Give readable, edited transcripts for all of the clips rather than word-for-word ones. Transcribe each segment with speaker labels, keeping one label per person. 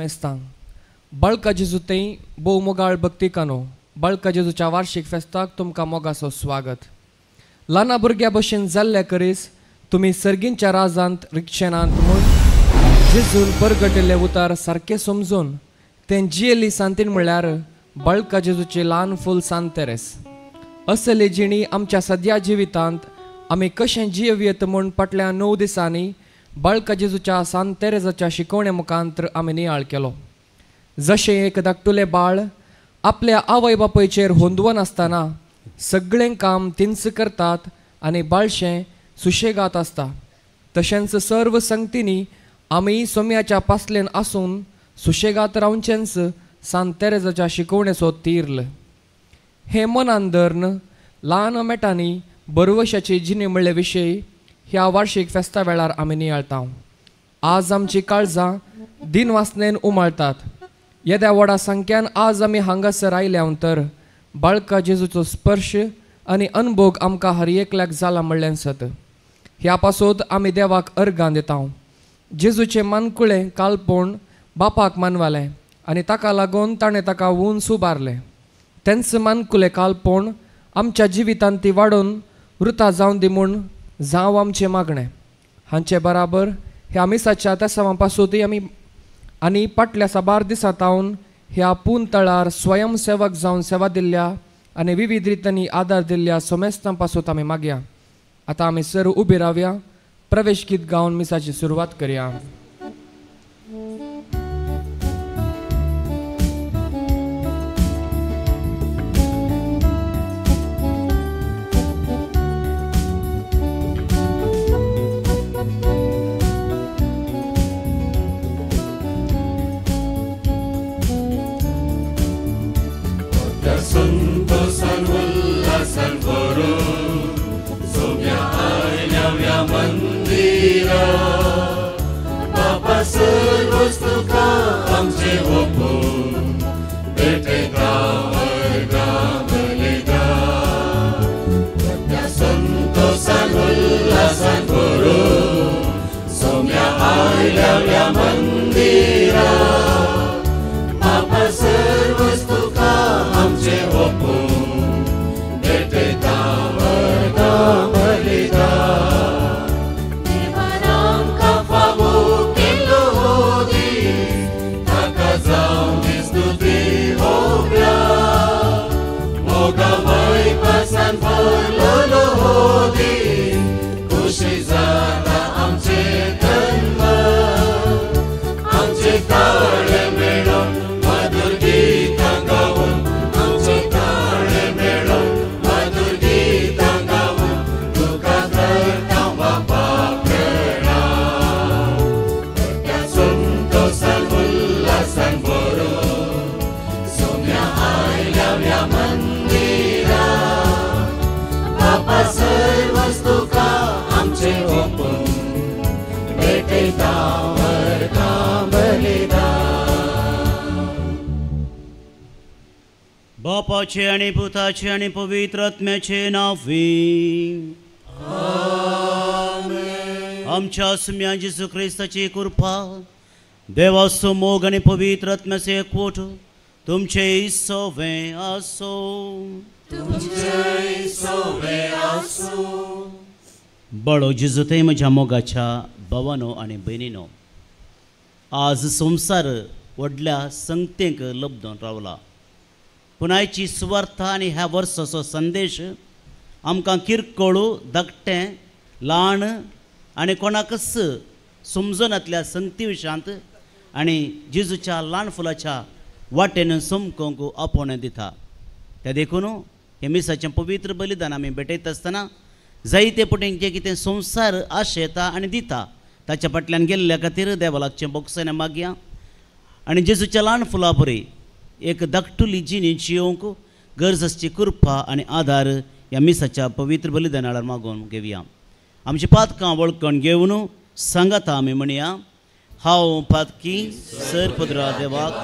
Speaker 1: मेस्तांग बाळका जेजू तें भोव मोगाळ भक्ती कानो बाळका जेजूच्या वार्षिक फेस्ताक तुमकां मोगाचो स्वागत. ल्हाना भुरग्या भशेन जाल्ल्या करीस तुमी सर्गींच्या राजांत रिक्षेनांत म्हूण जेजून परगटिल्ले उतार सारके समजून तें जियेली सांतीन म्हळ्यार बाळका जेजूची ल्हान फूल सांत तेरेस. असली जिणी आमच्या सद्या जिवितांत आमी कशें जियेवयेत म्हूण फाटल्या 9 दिसांनी बाळका जेजूच्या सांत तेरेजाच्या शिकवणे मुखांतर आमी नियाळ केलो. जशें एक धाकटुलें बाळ आपल्या आवय बापयचेर हुंदवन आसतना सगळें काम तिन्स करतात आनी बाळशें सुशेगाद आसता, तशेंच सर्व संगतींनी आमी सोम्याच्या पासलेन आसून सुशेगाद रावचेंच सांत तेरेजाच्या शिकवणेचो तीर्ल. हे मनान धरून ल्हान मेटांनी बरवशाची जिणी म्हणले विशयी ह्या वार्षिक फेस्ता वेळार आमी नियाळटा. आज आमची काळजां दिनवासनेन उमाळटात. येद्या व्हडा संख्यान आज आमी हांगासर आयल्या तर बाळका जेजूचो स्पर्श आनी अनुभव आमकां हर एकल्याक जाला म्हणलें सत. ह्या पासोत आमी देवाक अर्गां दिता. जेजूचें मानकुळें काळपूण बापाक मानवालें आनी ताका लागून ताणें ताका वूंस उबारलें. तेंच मानकुलें काळपूण आमच्या जिवितांत ती वाडून वृथा जावन दी म्हूण जावं आमचें मागणें. हांचे बराबर ह्या मिसाच्या तेसावां पासून आमी आनी फाटल्या साबार दिसांतावन ह्या पून तळार स्वयंसेवक जावन सेवा दिल्ल्या आनी विविध रितींनी आदार दिल्ल्या सोमेस्तां पासून आमी मागया. आतां आमी सर्व उबी रावया, प्रवेश गीत गावन मिसाची सुरवात करया.
Speaker 2: बापाचे आणि पुताचे आणि पवित्र आत्म्याचे नावे आमेन. आमच्या सुम्या जेजू ख्रिस्ताची कृपा, देवाचो मोग आणि पवित्र आत्म्याचे एकवट तुमचे सोवे आसो. बळो जेजू ते म्हज्या मोगाच्या भावानो आणि भयणीनो, आज संवसार व्हडल्या संगतेक लबदून रावला. पूण आयची सुवार्थ आनी ह्या वर्साचो संदेश आमकां किरकोळ, धाकटें, ल्हान आनी कोणाकच समजनातल्या संगती विशयांत आनी जेजूच्या ल्हान फुलाच्या वाटेन समकोंक आपोवणें दिता. ते देखून हे मिसाचें पवित्र बलिदान आमी भेटयत आसतना जायते पटीन जे कितें संवसार आशेता आनी दिता ताच्या फाटल्यान गेल्ल्या खातीर देवालागचें बोगसने मागया. आनी जेजूच्या ल्हान फुला बरी एक धाकटुली जिणी जियोंक गरजेची कृपा आनी आदार ह्या मिसाच्या पवित्र बलिदानार मागून घेवया. आमची पातकां वळखून घेवन सांगाता आमी म्हणया, हांव पातकी सरपदरा देवाक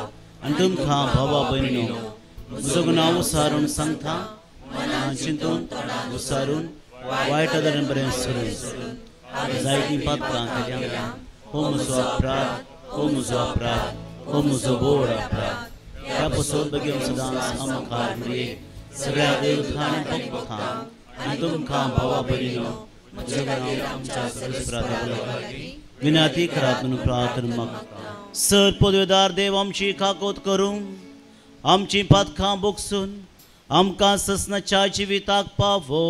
Speaker 2: आनी तुमकां भावा भयणीनो म्हजो गुनाह उसारून सांगता, मनान चिंतून उसारून वायट आदारान बरें सोडून जायतीं पातकां केल्या. हो म्हजो अपराध, हो म्हजो अपराध, हो म्हजो व्हड अपराध ह्या पासून बेगीन सदांच आमकां घडये सगळ्या देवतांनी भक्तांक आनी तुमकां भावा भयणीनो म्हज्या घरांत आमच्या सगळ्या विनंती करात म्हणून प्रार्थना मागता सर पदवेदार देव आमची काकोत करूं आमची पातकां बोगसून आमकां ससनाच्या जिविताक पावो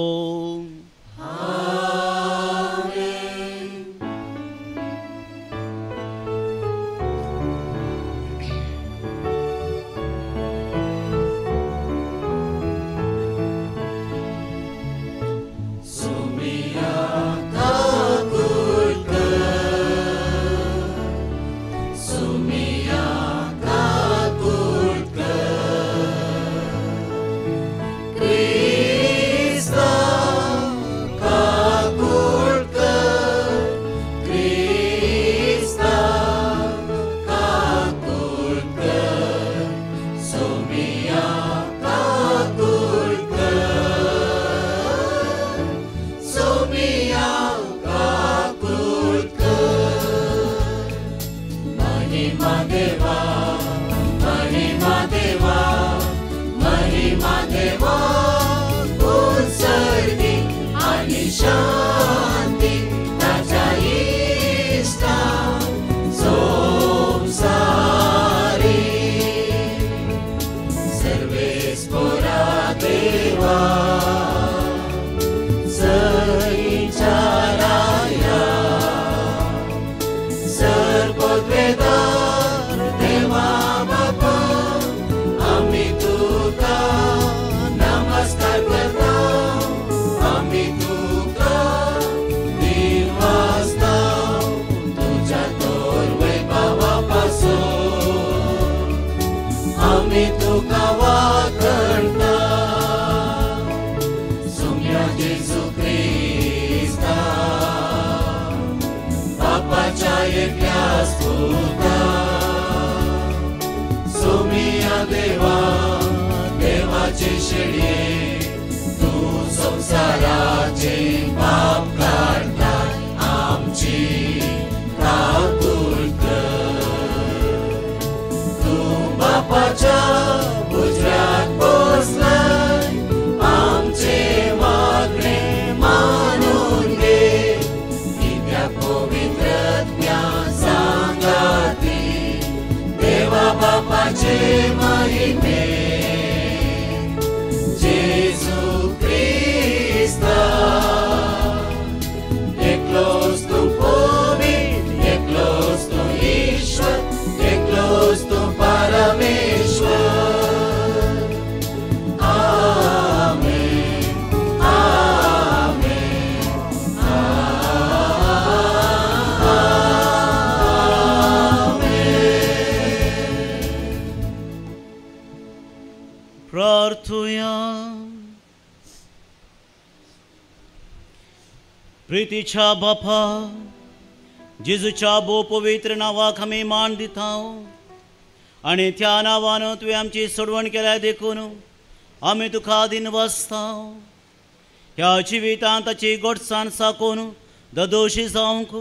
Speaker 2: प्रीतीच्या बापा जेजूच्या बो पवित्र नावाक आमी मान दिता आनी त्या नांवान तुवें आमची सोडवण केल्या देखून आमी तुका दिन वाचता ह्या जिवितांत ताची गोडसाण साकोवन दोशी जावंक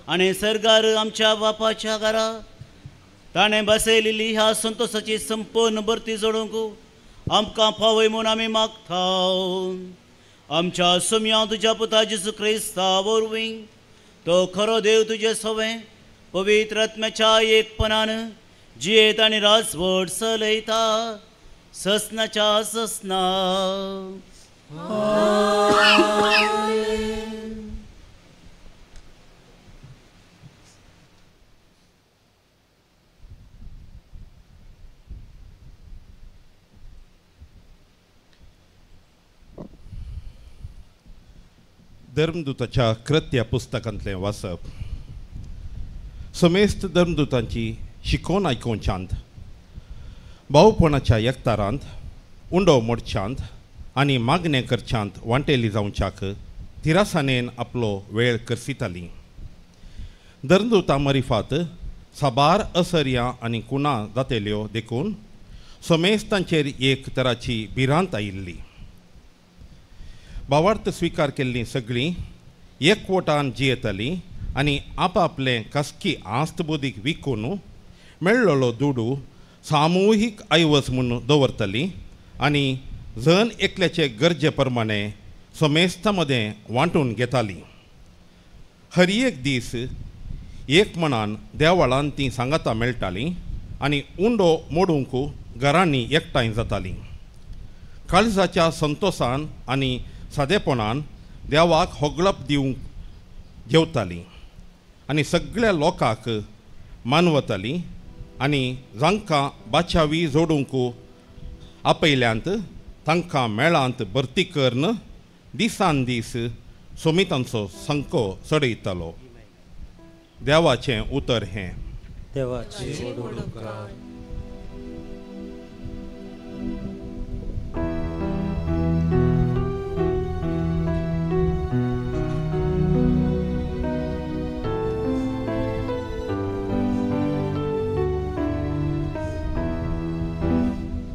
Speaker 2: आनी सर्गार आमच्या बापाच्या घरा ताणें बसयलेली ह्या संतोशाची संपूर्ण भरती जोडूंक आमकां फावय म्हूण आमी मागता आमच्या सुम्या तुज्या पुता जेजू क्रिस्ता वरवीं तो खरो देव तुजे सवें पवित्र आत्म्याच्या एकपणान जियेत आनी राजवट चलयता ससनाच्या ससना
Speaker 3: धर्मदूताच्या कृत्य पुस्तकांतलें वाचप समेस्त धर्मदूतांची शिकोवन आयकोवच्यांत भावपणाच्या एकतारांत उंडो मोडच्यांत आनी मागणें करच्यांत वांटेली जावच्याक तिरासानेन आपलो वेळ करसिताली धर्मदूतां मरिफात साबार असर्यां आनी कुणां जातेल्यो देखून समेस्तांचेर एक तराची भिरांत आयिल्ली भावार्थ स्विकार केल्लीं सगळीं एकवटान जियेतालीं आनी आपआपलें कसकी आस्त बुदीक विकून मेळ्ळलो दुडू सामुहीक ऐवज म्हणून दवरतली आनी जण एकल्याचे गरजे प्रमाणे समेस्तामध्ये वांटून घेताली. हर एक दीस एक मनान देवाळान ती सांगाता मेळटाली आनी उंडो मोडूंक घरांनी एकठांय जाताली. काळजाच्या संतोषान आनी सादेपणान देवाक होगळप दिवंक जेवताली आनी सगळ्या लोकांक मानवताली आनी जांकां बाचावी जोडूंक आपयल्यांत तांकां मेळांत भरती करन दिसान दीस सोमितांचो संको चडयतालो. देवाचें उतर हें.
Speaker 4: देवाचे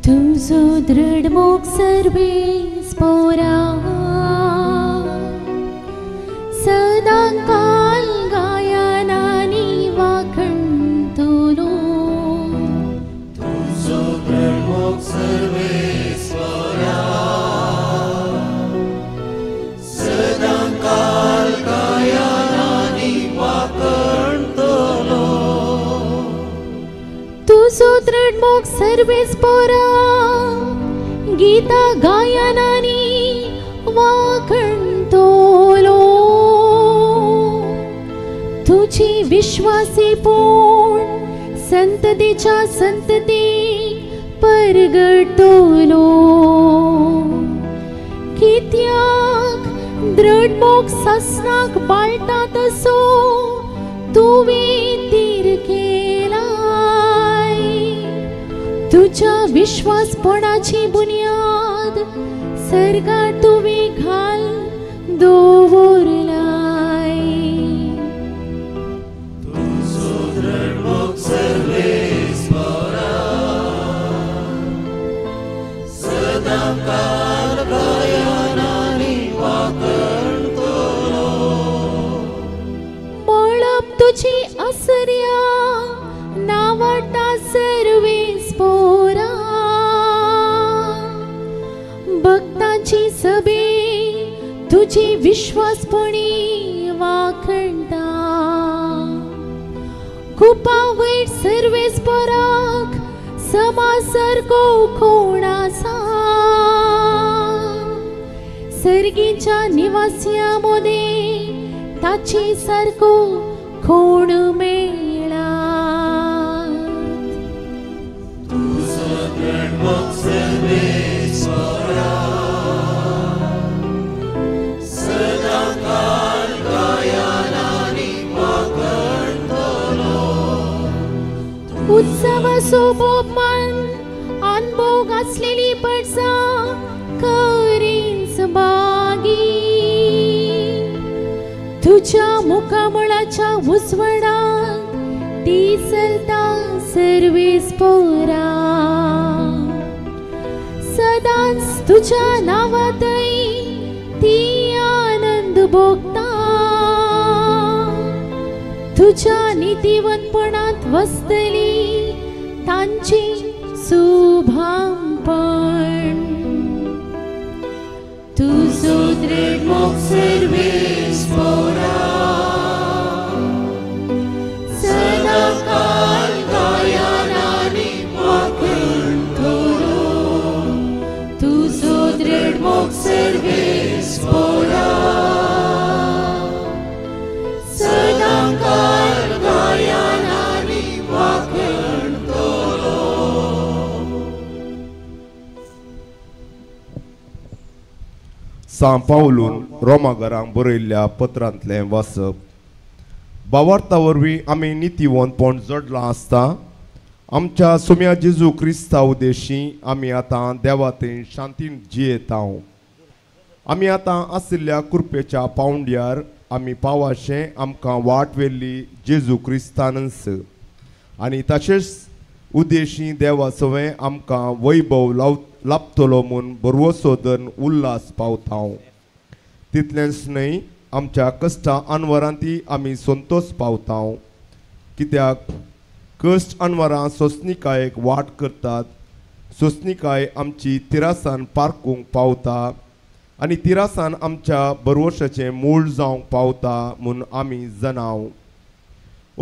Speaker 5: तुझो दृढ मोग सर्वे स्पोरा सदां काल गायनानी वाखणतलो.
Speaker 4: तुझो दृढ मोग सर्वे स्पोरा सदां काल गायनानी वाखणतलो.
Speaker 5: तुझो दृढ मोग सर्वे स्पोरा गीता गायनानी वाखणतलो. तुझी विश्वासी पूण संततेच्या संतती परगटतलो. कित्याक दृढ मोग सासनाक बाळटा तसो तुवें तीर केलाय. तुझ्या विश्वासपणाची बुनियाद सर्गार तुवें घाल दवरलाय.
Speaker 4: तुझो दृढ मोग सर्वे स्पोरा सदां काल गायनानी वाखणतलो.
Speaker 5: मळप तुझी आसर्या नावाडटा सर्वे स्पोरा. भक्तांची सभे तुझी विश्वासपणी वाखणटा. खुपा वैर सर्वे स्पोराक समासारको कोण आसा. सर्गीच्या निवासिया मोदे ताची सारको कोण मेळा.
Speaker 4: तुझो दृढ मोग सर्वे स्पोरा सदां काल गायनानी वाखणतलो.
Speaker 5: उत्सव सोबोपमान अनुभव असलेली पडसां करीन बागी. तुझ्या मुखामळाच्या उजवडात ती चलता सर्वे स्पोरा. सदांच तुझ्या नावातय ती आनंद भोगता. तुझ्या नितीवंतपणात वसतली तांची शुभांपण. तुझो दृढ मोग सर्वे स्पोरा
Speaker 4: सदां काल गायनानी वाखणतलो.
Speaker 5: तुझो दृढ मोग सर्वे
Speaker 4: स्पोरा सदां काल गायनानी वाखणतलो.
Speaker 6: सांत पावलून रोमाघरांक बरयल्ल्या पत्रांतलें वाचप. भावार्था वरवीं आमी नितीवंतपण जडलां आसता आमच्या सुम्या जेजू क्रिस्ता उद्देशीं आमी आतां देवातें शांतीन जियेता. आमी आतां आशिल्ल्या कृपेच्या पावंड्यार आमी पावाशें आमकां वाट वेल्ली जेजू क्रिस्तानच आनी तशेंच उद्देशीं देवा सवें आमकां वैभव लाभतलो म्हूण बरवसो धन उल्हास पावता. तितलेंच न्हय आमच्या कश्टा अनवरांती आमी संतोश पावता. कित्याक कश्ट अनवरां सोंसणीकायेक वाट करतात. सोंसणीकाय आमची तिरासान पारकूंक पावता आनी तिरासान आमच्या बरवशाचें मूळ जावंक पावता म्हूण आमी जनाव.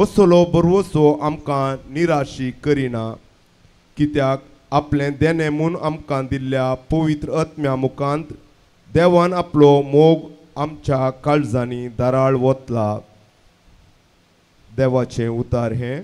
Speaker 6: असलो बरवसो आमकां निराशी करिना, कित्याक आपलें देणें म्हूण आमकां दिल्ल्या पवित्र आत्म्या मुखांत देवान आपलो मोग आमच्या काळजांनी दाराळ वतला. देवाचें उतार हें.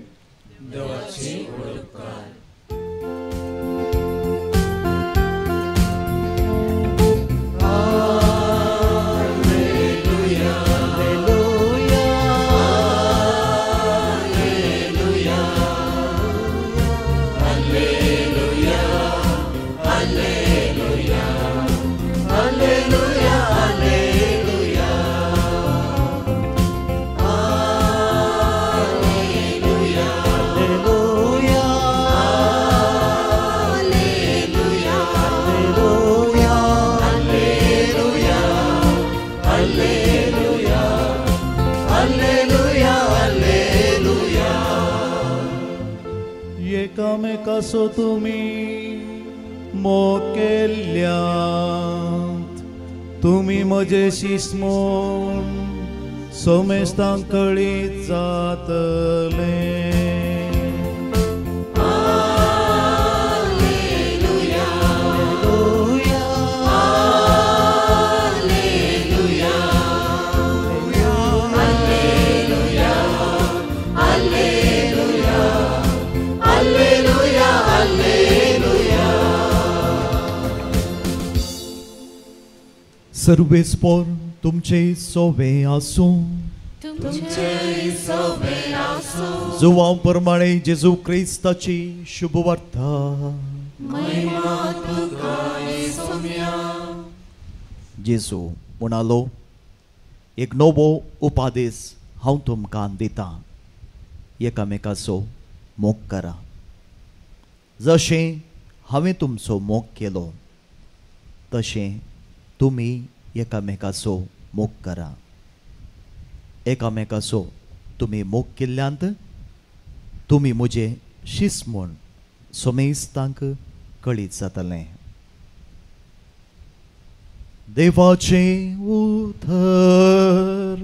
Speaker 7: एकामेकासो तुमी मोग केल्ल्यात. तुमी म्हजे शिस्मोन सोमेस्तांक कळीत जातले.
Speaker 8: सर्वेस्पर तुमचे सोवे आसूं. जुवां प्रमाणे जेजू क्रिस्ताची शुभवार्ता. जेजू म्हणालो, एक नवो उपादेश हांव तुमकां दितां, एकामेकाचो मोग करा. जशें हांवें तुमचो मोग केलो तशें तुमी एकामेकाचो मोग करा. एकामेकाचो तुमी मोग केल्ल्यांत तुमी म्हजे शिस्मोन सोमेस्तांक कळीत जातलें. देवाचें उतर.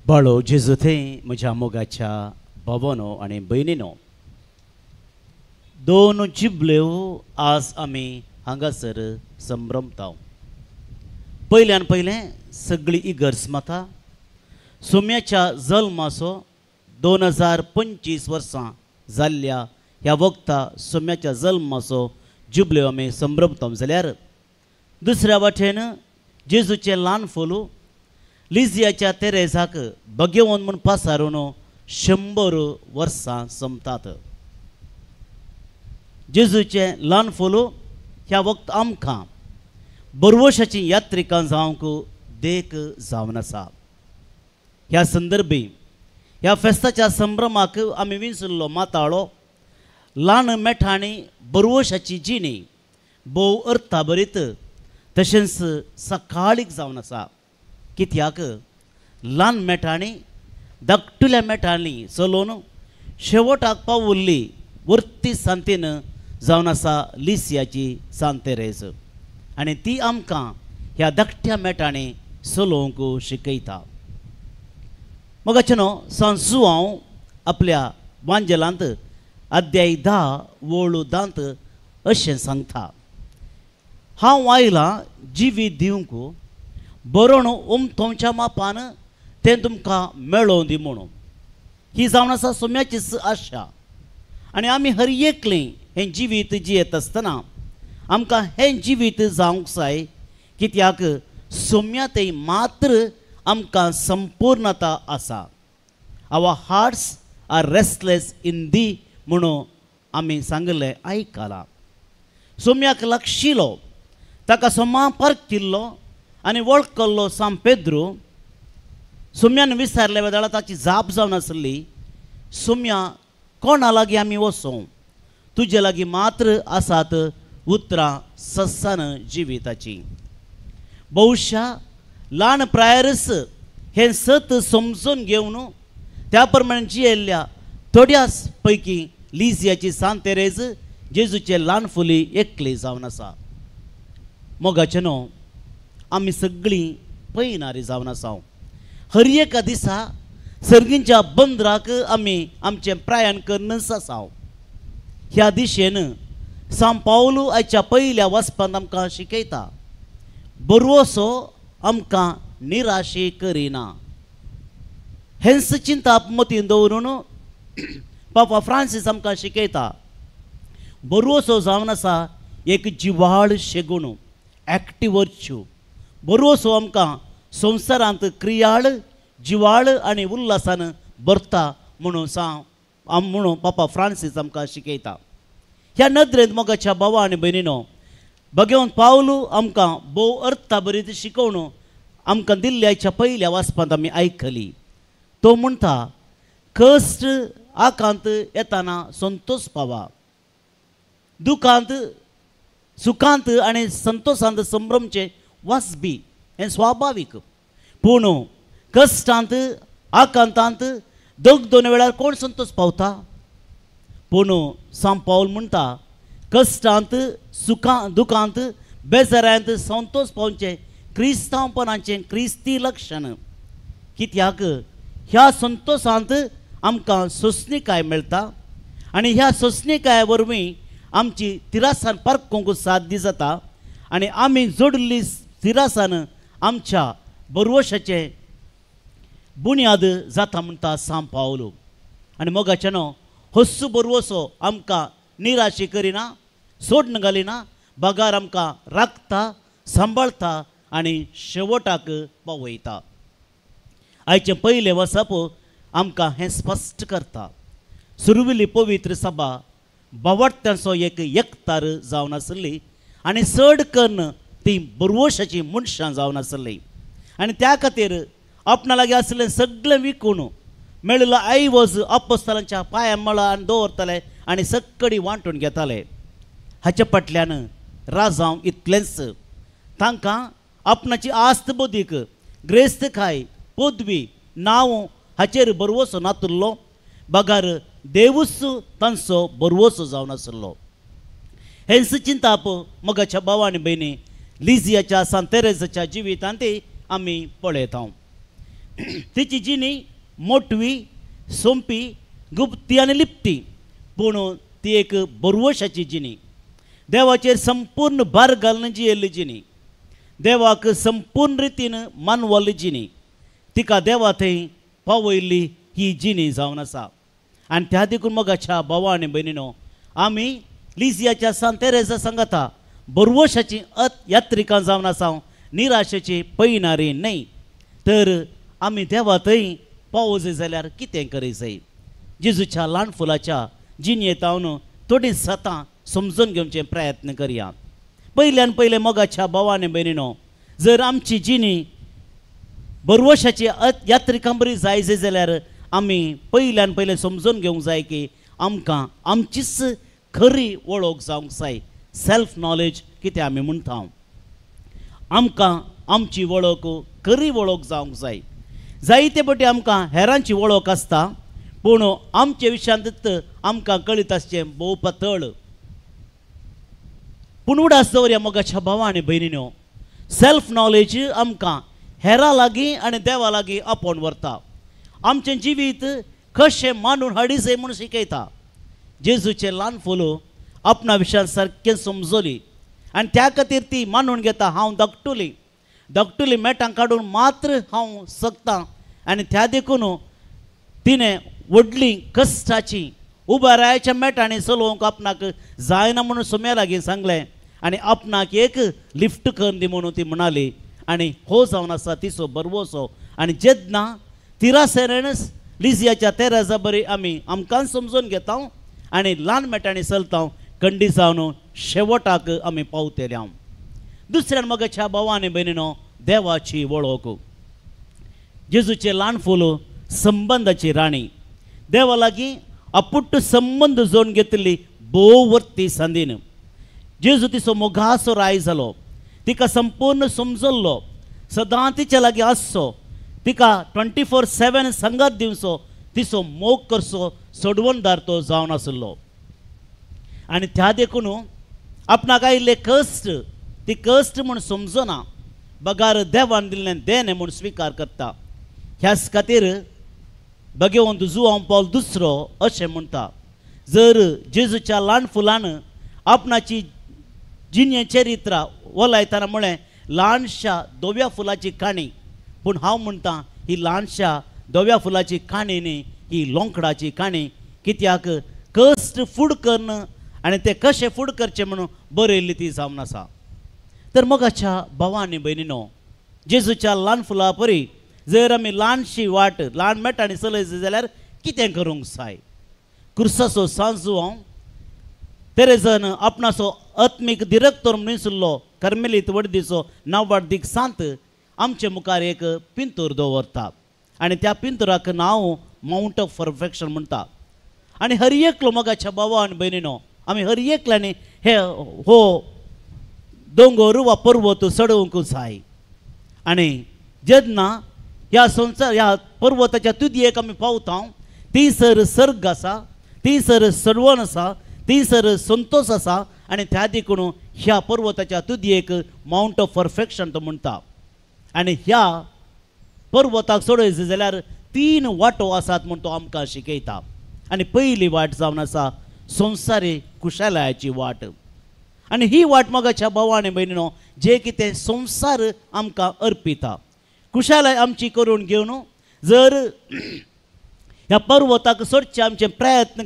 Speaker 2: बाळो जेजुथे म्हज्या मोगाच्या भावांनो आनी भयणीनो, दोन जिबल्यो आज आमी हांगासर संभ्रमता. पयल्यान पयलें सगळी इगर्ज माता सोम्याच्या जल्माचो 2025 वर्सां जाल्ल्या ह्या वक्ता सोम्याच्या जल्माचो जुबल्यो आमी संभ्रमता. जाल्यार दुसऱ्या वाटेन जेजूचे ल्हान फोलू लिजियाच्या तेरेजाक भगवंत म्हूण पासारून 100 वर्सां संपतात. जेजूचे ल्हान फोलू ह्या वक्त आमकां बरवशाची यात्रिकां जावंक देख जावन आसा. ह्या संदर्भी ह्या फेस्ताच्या संभ्रमाक आमी विसरलो माताळो ल्हान मेठांनी बरवशाची जिणी भोव अर्थाभरीत तशेंच सकाळीक जावन आसा. कित्याक ल्हान मेठांनी धाकटुल्या मेठांनी चलोवन शेवटाक पावुल्ली वर्ती सांतेन जावन आसा लिसियाची सांतेरेज. आनी ती आमकां ह्या धाकट्या मेठांनी चलोवंक शिकयता. मोगाचेनो सांजू हांव आपल्या वांजेलांत अध्याय 10 वळू 10 अशें सांगता. हांव आयलां जिवीत दिवंक बरोण उमथोवच्या मापान तें तुमकां मेळोवन दी म्हणून. ही जावन आसा सोम्याची आशा. आनी आमी हर एकलें हें जिवीत जियेत आसतना आमकां हें जिवीत जावंक जाय, कित्याक सोम्यातय मात्र आमकां संपूर्णता आसा. आवर हार्ट्स आर रेस्टलेस इन दी म्हणून आमी सांगलें आयकलां. सोम्याक लागशिलो ताका सोमा पार्क केल्लो आनी वळखलो सान पेद्रू सोम्यान विचारल्या वेळार ताची जाप जावन आसली, सोम्या कोणा लागीं आमी वचो? तुजे लागीं मात्र आसात उतरां सस्सान जिविताची. बहुशा ल्हान प्रायरस हे सत समजून घेवन त्या प्रमाणे जियेल्ल्या थोड्याच पैकी लिजियाची सांत तेरेज जेजूचे ल्हान फुली एकली जावन आसा. मोगाचे न्हू, आमी सगळीं पळयणारी जावन आसा. हर एका दिसा सर्गींच्या बंदराक आमी आमचें प्रयाण करनच आसा. ह्या दिशेन सांत पावलो आयच्या पयल्या वचपांत आमकां शिकयता, बरवसो आमकां निराशे करिना. हेंच चिंता मतीन दवरून पापा फ्रांसीस आमकां शिकयता, बरवसो जावन आसा एक जिवाळ शेगूण, एक्टीव वर्च्यू. बरवसो आमकां संवसारांत क्रियाळ, जिवाळ आनी उल्हासान भरता म्हणून पापा फ्रांसीस आमकां शिकयता. ह्या नदरेंत मोगाच्या भावा आनी भयणीनो, भगवंत पावलो आमकां भोव अर्था बरीत शिकोवन आमकां दिल्ल्याच्या पयल्या वाचपांत आमी आयकली. तो म्हणटा, कश्ट आकांत येताना संतोष पावा, दुखांत सुखांत आनी संतोषांत संभ्रमचे वासबी हें स्वाभावीक. पूण कश्टांत आकांतांत दोग दोन वेळार कोण संतोष पावता? पूण सांत पावल म्हणटा, कश्टांत दुखांत बेजाऱ्यांत संतोष पावचे क्रिस्तांवपणाचें क्रिस्ती लक्षण. कित्याक ह्या संतोषांत आमकां सोंसणीकाय मेळटा आनी ह्या सोंसणीकाय वरवीं आमची तिरासान पारखूंक साध्य जाता आनी आमी जोडिल्ली तिरासान आमच्या बरवशाचें बुन्याद जाता म्हणटा सांत पावलो. आनी मोगाचेनो, हस्सू बरवसो आमकां निराशे करिना, सोडून घालिना, बगार आमकां राखता, सांबाळता आनी शेवटाक पावयता. आयचें पयलें वचप आमकां हें स्पश्ट करता. सुरविल्ली पवित्र सभा बावट्यांचो एक एकतार जावन आसली आनी चड करून ती बरवशाची मनशां जावन आसली. आनी त्या खातीर आपणा लागीं आसलें सगळें विकून मेळिल्लो आयवज अपोस्तलांच्या पांयां मळार दवरताले आनी सक्कडी वांटून घेताले. हाचे फाटल्यान राजांव इतलेंच, तांकां आपणाची आस्त बोदीक, ग्रेस्तखाय, पदवी, नांव हाचेर बरवसो नातुल्लो, बगार देवूच तांचो बरवसो जावन आसलो. हेंच चिंताप मोगाच्या भावा आनी भयणी लिजियाच्या सांत तेरेजाच्या जिवितांत आमी पळयता. तिची जिणी मोटवी, सोंपी, गुप्ती आनी लिपटी, पूण ती एक बरवशाची जिणी. देवाचेर संपूर्ण भार घालून जियेल्ली जिणी, देवाक संपूर्ण रितीन मानवली जिणी, तिका देवा थंय पावयल्ली ही जिणी जावन आसा. आनी त्या देखून मोगाच्या भावा आनी भयणीनो, आमी लिजियाच्या सांत तेरेजा सांगता बरवशाची यात्रिकां जावन आसा, निराशेची पळयणारी न्हय. तर आमी देवा थंय पावो जाय जाल्यार कितें करी जाय? जेजूच्या ल्हान फुलाच्या जिणयेंत हांव थोडी सतां समजून घेवचे प्रयत्न करया. पयल्यान पयलें मोगाच्या भावा आनी भयणीनो, जर आमची जिणी बरवशाची यात्रिकां बरी जाय जाल्यार आमी पयल्यान पयलें समजून घेवंक जाय की आमकां आमचीच खरी वळख जावंक जाय. सेल्फ नॉलेज कितें आमी म्हणटा, आमकां आमची वळख खरी वळख जावंक जाय. जायते फावटी आमकां हेरांची वळख आसता, पूण आमचे विशयांत आमकां कळीत आसचें भोव पातळ. पूण उडास दवरया मोगाच्या भावा आनी भयणीनो, सेल्फ नॉलेज आमकां हेरां लागीं आनी देवा लागीं आपोवन व्हरता. आमचें जिवीत कशें मांडून हाडी जाय म्हूण शिकयता. जेजूचें ल्हान फुलो आपणा विशयान सारकें समजली आनी त्या खातीर ती मांडून घेता. हांव धाकटुली मेटां काडून मात्र हांव सकतां आनी त्या देखून तिणें व्हडली कश्टाची उबारायाच्या मेटांनी चलोवंक आपणाक जायना म्हणून सोम्या लागीं सांगलें आनी आपणाक एक लिफ्ट करून दी म्हणून ती म्हणाली. आनी हो जावन आसा तिचो बरवसो. आनी जेन्ना तिरासेरेनच लिजियाच्या तेरेजा बरी आमी आमकां समजून घेता आनी ल्हान मेटांनी चलता, खंडी जावन शेवटाक आमी पावतल्या. दुसऱ्यान मोगाच्या भावा आनी भयणीनो, देवाची वळख. जेजूचे ल्हान फोलो संबंधाची राणी देवा लागीं अपुट्ट संबंध जोडून घेतली भोव वर्ती संदीन जेजू तिचो मोगासो राय जालो तिका संपूर्ण समजल्लो सदां तिच्या लागीं आसचो तिका 24/7 संगत दिवचो तिचो मोग करचो सोडवणदार तो जावन आसलो आनी त्या देखून आपणाक आयिल्ले कश्ट ती कश्ट म्हूण समजना बगार देवान दिल्लें देणे म्हूण स्विकार करता ह्याच खातीर भगवंत जुआंव पौल दुसरो अशें म्हणटा जर जेजूच्या ल्हान फुलान आपणाची जिणे चरित्रा ओलायतना म्हळें ल्हानशा धव्या फुलाची काणी पूण हांव म्हणटा ही ल्हानशा धव्या फुलाची काणी न्ही ही लोंकडाची काणी कित्याक कश्ट फूड करण आनी ते कशें फूड करचें म्हणून बरयल्ली ती जावन आसा तर मोगाच्या भावांनी भयणीनो जेजूच्या ल्हान फुला परी जर आमी ल्हानशी वाट ल्हान मेटांनी चलयत जाल्यार कितें करूंक जाय क्रुसाचो सांजू हांव तेरेजन आपणाचो आत्मीक डिरेक्टर म्हणिल्लो कर्मेलीत वडदीचो नांवाडीक सांत आमचे मुखार एक पिंतूर दवरता आनी त्या पिंतुराक नांव माउंट ऑफ परफेक्शन म्हणटा आनी हर एकलो मोगाच्या भावा आनी भयणीनो आमी हर एकल्यानी हे हो दोंगर वा पर्वत चडोवंक जाय आनी जेन्ना ह्या संवसार ह्या पर्वताच्या तुदयेक आमी पावता थंयसर सर्ग आसा थंयसर सडवण आसा थंयसर संतोश आसा आनी त्या देखून ह्या पर्वताच्या तुदयेक माउंट ऑफ परफेक्शन तो म्हणटा आनी ह्या पर्वताक चडयत जाल्यार 3 वाटो आसात म्हूण तो आमकां शिकयता आनी पयली वाट जावन आसा संवसारी कुशलायाची वाट आनी ही वाट मोगाच्या भावा आनी भयणीनो जे कितें संवसार आमकां अर्पिता कुशलाय आमची करून घेवन जर ह्या पर्वताक चडचे आमचे प्रयत्न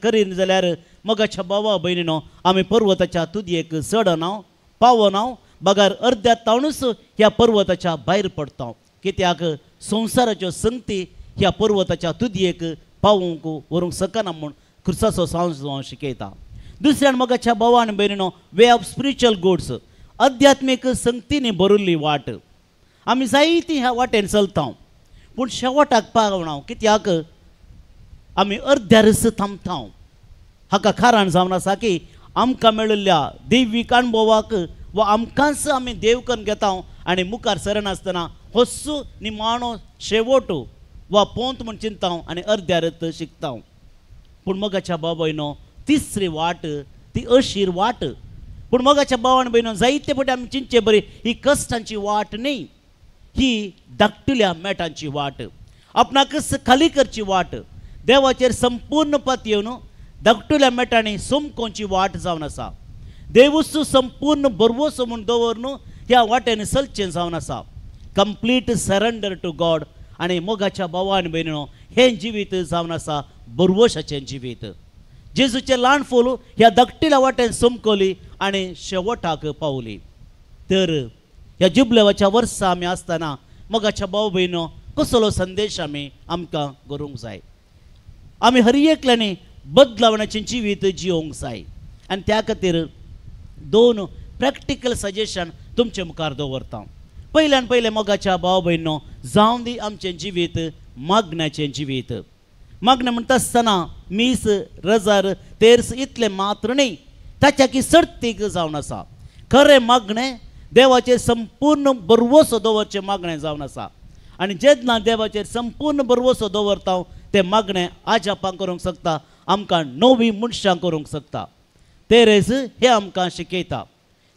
Speaker 2: करीन जाल्यार मोगाच्या भावा भयणीनो आमी पर्वताच्या तुदयेक चडना पावना बगार अर्द्या तावणूच ह्या पर्वताच्या भायर पडटा कित्याक संवसाराच्यो संगती ह्या पर्वताच्या तुदयेक पावूंक व्हरूंक शकना म्हूण क्रुसाचो सांजू शिकयता दुसऱ्यान मोगाच्या भावा आनी भयणीनो वे ऑफ स्पिरिच्युअल गुड्स आध्यात्मीक संगतींनी भरिल्ली वाट आमी जायती ह्या वाटेन चलता पूण शेवटाक पावना कित्याक आमी अर्ध्या रस थांबता हाका कारण जावन आसा की आमकां मेळिल्ल्या दैवीक अणभवाक वा आमकांच आमी देव करून घेता आनी मुखार सरनासतना होस्सू निमाणो शेवट वा पोंत म्हूण चिंता आनी अर्ध्या रथ शिकता पूण मोगाच्या बाबायनो तिसरी वाट ती अशीर वाट पूण मोगाच्या भावान भयणो जायते फावटी आमी चिंतचे बरी ही कश्टांची वाट न्ही ही धाकटुल्या मेटांची वाट आपणाकच खाली करची वाट देवाचेर संपूर्ण पत येवन धाकटुल्या मेटांनी सोमकोवची वाट जावन आसा देवूच संपूर्ण बरवसो म्हूण दवरून ह्या वाटेन चलचें जावन आसा कंप्लीट सरेंडर टू गॉड आनी मोगाच्या भावान भयणो हें जिवीत जावन आसा बरवशाचें जिवीत जेजूचे ल्हान फोल ह्या धाकटिल्या वाटेन सोमकली आनी शेवटाक पावली तर ह्या जुबलेवाच्या वर्सां आमी आसतना मोगाच्या भाव भयणो कसलो संदेश आमी आमकां करूंक जाय आमी हर एकल्यानी बदलावण्याचें जिवीत जियोंक जाय आनी त्या खातीर 2 प्रॅक्टिकल सजेशन तुमचे मुखार दवरता पयल्यान पयलें मोगाच्या भाव भयणो जावं दी आमचें जिवीत मागण्याचें जिवीत मागणें म्हणटा आसतना मीस रजार तेर्स इतलें मात्र न्ही ताच्या की सर्तीक जावन आसा खरें मागणें देवाचेर संपूर्ण बरवसो दवरचें मागणें जावन आसा आनी जेन्ना देवाचेर संपूर्ण बरवसो दवरता तें मागणें आजापां करूंक शकता आमकां नवीं मनशां करूंक शकता तेरेज हें आमकां शिकयता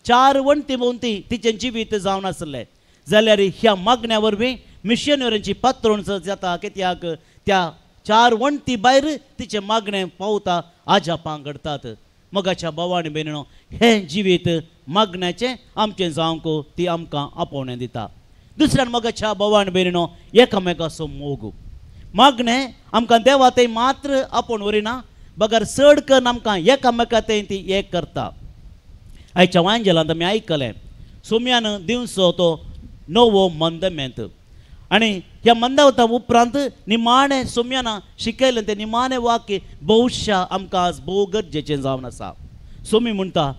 Speaker 2: 4 वण्टी भोंवती तिचें जिवीत जावन आसलें जाल्यार ह्या मागण्या वरवीं मिशनऱ्यांची पातळूण जाता कित्याक त्या 4 वण्टी भायर तिचें मागणें पावता आजापां घडतात मोगाच्या भावानी भयणीनो हें जिवीत मागण्याचें आमचें जावंक ती आमकां आपोवणें दिता दुसऱ्यान मोगाच्या भावानी भयणीनो एकामेकाचो मोग मागणें आमकां देवा थंय मात्र आपोवन व्हरिना बगार चड करून आमकां एकामेका थंय ती एक करता आयच्या वांजेलांत आमी आयकलें सोम्यान दिवचो तो नवो मंदमेंत आनी ह्या मंदावता उपरांत निमाणें सोम्याना शिकयलें तें निमाणें वाक्य भविश्या आमकां आज भोव गरजेचें जावन आसा सोमी म्हणटा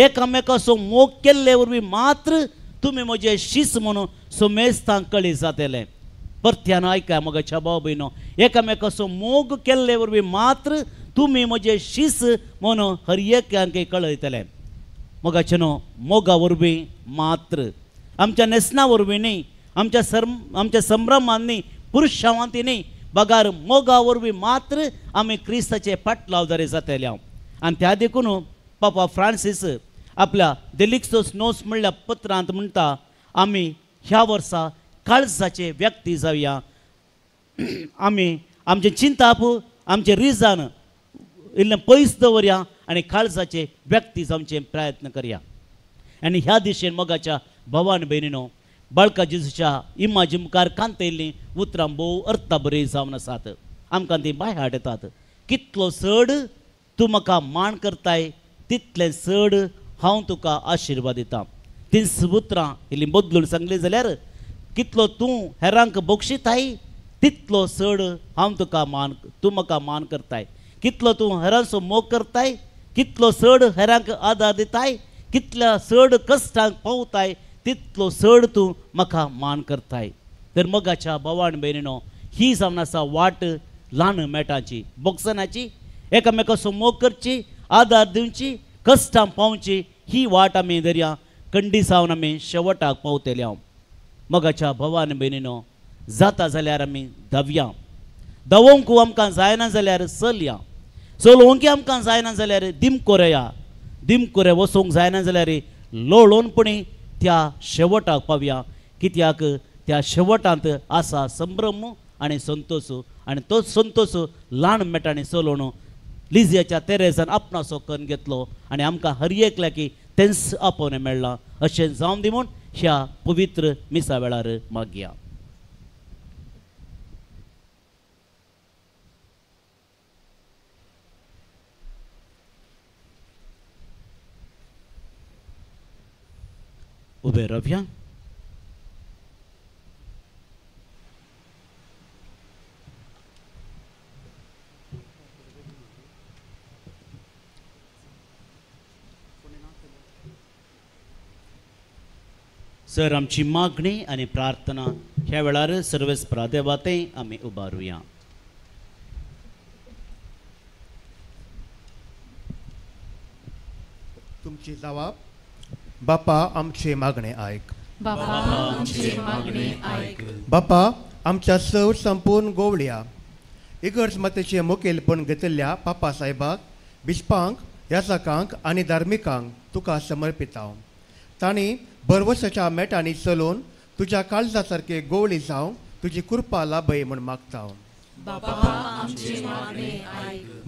Speaker 2: एकामेकाचो मोग केल्ले वरवीं मात्र तुमी म्हजे शीस म्हणून सोमेस्तांक कळी जातलें परत्यान ऐका मोगाच्या भाव भयणो, एकामेकाचो मोग केल्ले वरवीं मात्र तुमी म्हजे शीस म्हणून हर एकांक कळयतले. मोगाचे न्हू, मोगा वरवीं मात्र, आमच्या नेसना वरवीं न्ही, आमच्या संभ्रमांनी पुरुशांवांती न्ही, बगार मोगा वरवीं मात्र आमी क्रिस्ताचे पाटलावदारी जातले. आनी त्या देखून पापा फ्रांसीस आपल्या देलिक्सोस नोस म्हणल्या पत्रांत म्हणटा, आमी ह्या वर्सा काळजाचे व्यक्ती जावया. आमी आमचे चिंताप, आमचे रिजान इल्लें पयस दवरया आनी काळजाचे व्यक्ती जावचे प्रयत्न करया. आनी ह्या दिशेन मोगाच्या भवान भयणीनो, बाळका जेजूच्या इमाजी मुखार कांतयल्लीं उतरां भोव अर्था बरी जावन आसात. आमकां ती बाय हाडटात. कितलो चड तूं म्हाका मान करताय, तितलें चड हांव तुका आशिर्वाद दितां. तीन उतरां इल्लीं बदलून सांगली जाल्यार, कितलो तूं हेरांक बक्षिताय, तितलो चड हांव तुका तूं म्हाका मान करताय. कितलो तूं हेरांचो मोग करताय, कितलो चड हेरांक आदार दिताय, कितल्या चड कश्टांक पावताय, तितलो चड तूं म्हाका मान करताय. तर मोगाच्या भवान भयणीनो, ही जावन आसा वाट ल्हान मेटाची, बोगसनाची, एकामेकाचो मोग करची, आदार दिवची, कश्टां पावची. ही वाट आमी धरया, कंडी सावन आमी शेवटाक पावतले. हांव मोगाच्या भवान भयणीनो, जाता जाल्यार आमी धावया. धांवोंक आमकां जायना जाल्यार चलया. चलोवंक आमकां जायना जाल्यार दिमकोरया. दिमकोरे वचोंक जायना जाल्यार लोळोनपणी त्या शेवटाक पावया. कित्याक त्या शेवटांत आसा संभ्रम आनी संतोश. आनी तो संतोश ल्हान मेटांनी चलोवन लिजियाच्या तेरेजान आपणाचो कन्न घेतलो आनी आमकां हर एकल्या की तेंच आपोवणें मेळ्ळां. अशें जावन दी म्हूण ह्या पवित्र मिसा वेळार मागया. उबे रावया. सर आमची मागणी आनी प्रार्थना ह्या वेळार सर्वेस प्रादेवाते आमी उबारुया.
Speaker 9: तुमची जबाब, बापा आमचे मागणे ऐक. बापा आमच्या सव संपूर्ण गोवड्या इगर्ज मतेचे मुखेलपण घेतिल्ल्या पापा साहेबाक, बिस्पांक, याचकांक आनी धार्मिकांक तुका समर्पिता. तांणी बरवसाच्या मेटांनी चलोवन तुज्या काळजा सारके गोवळी जावं तुजी कृपा लाभय म्हूण मागता.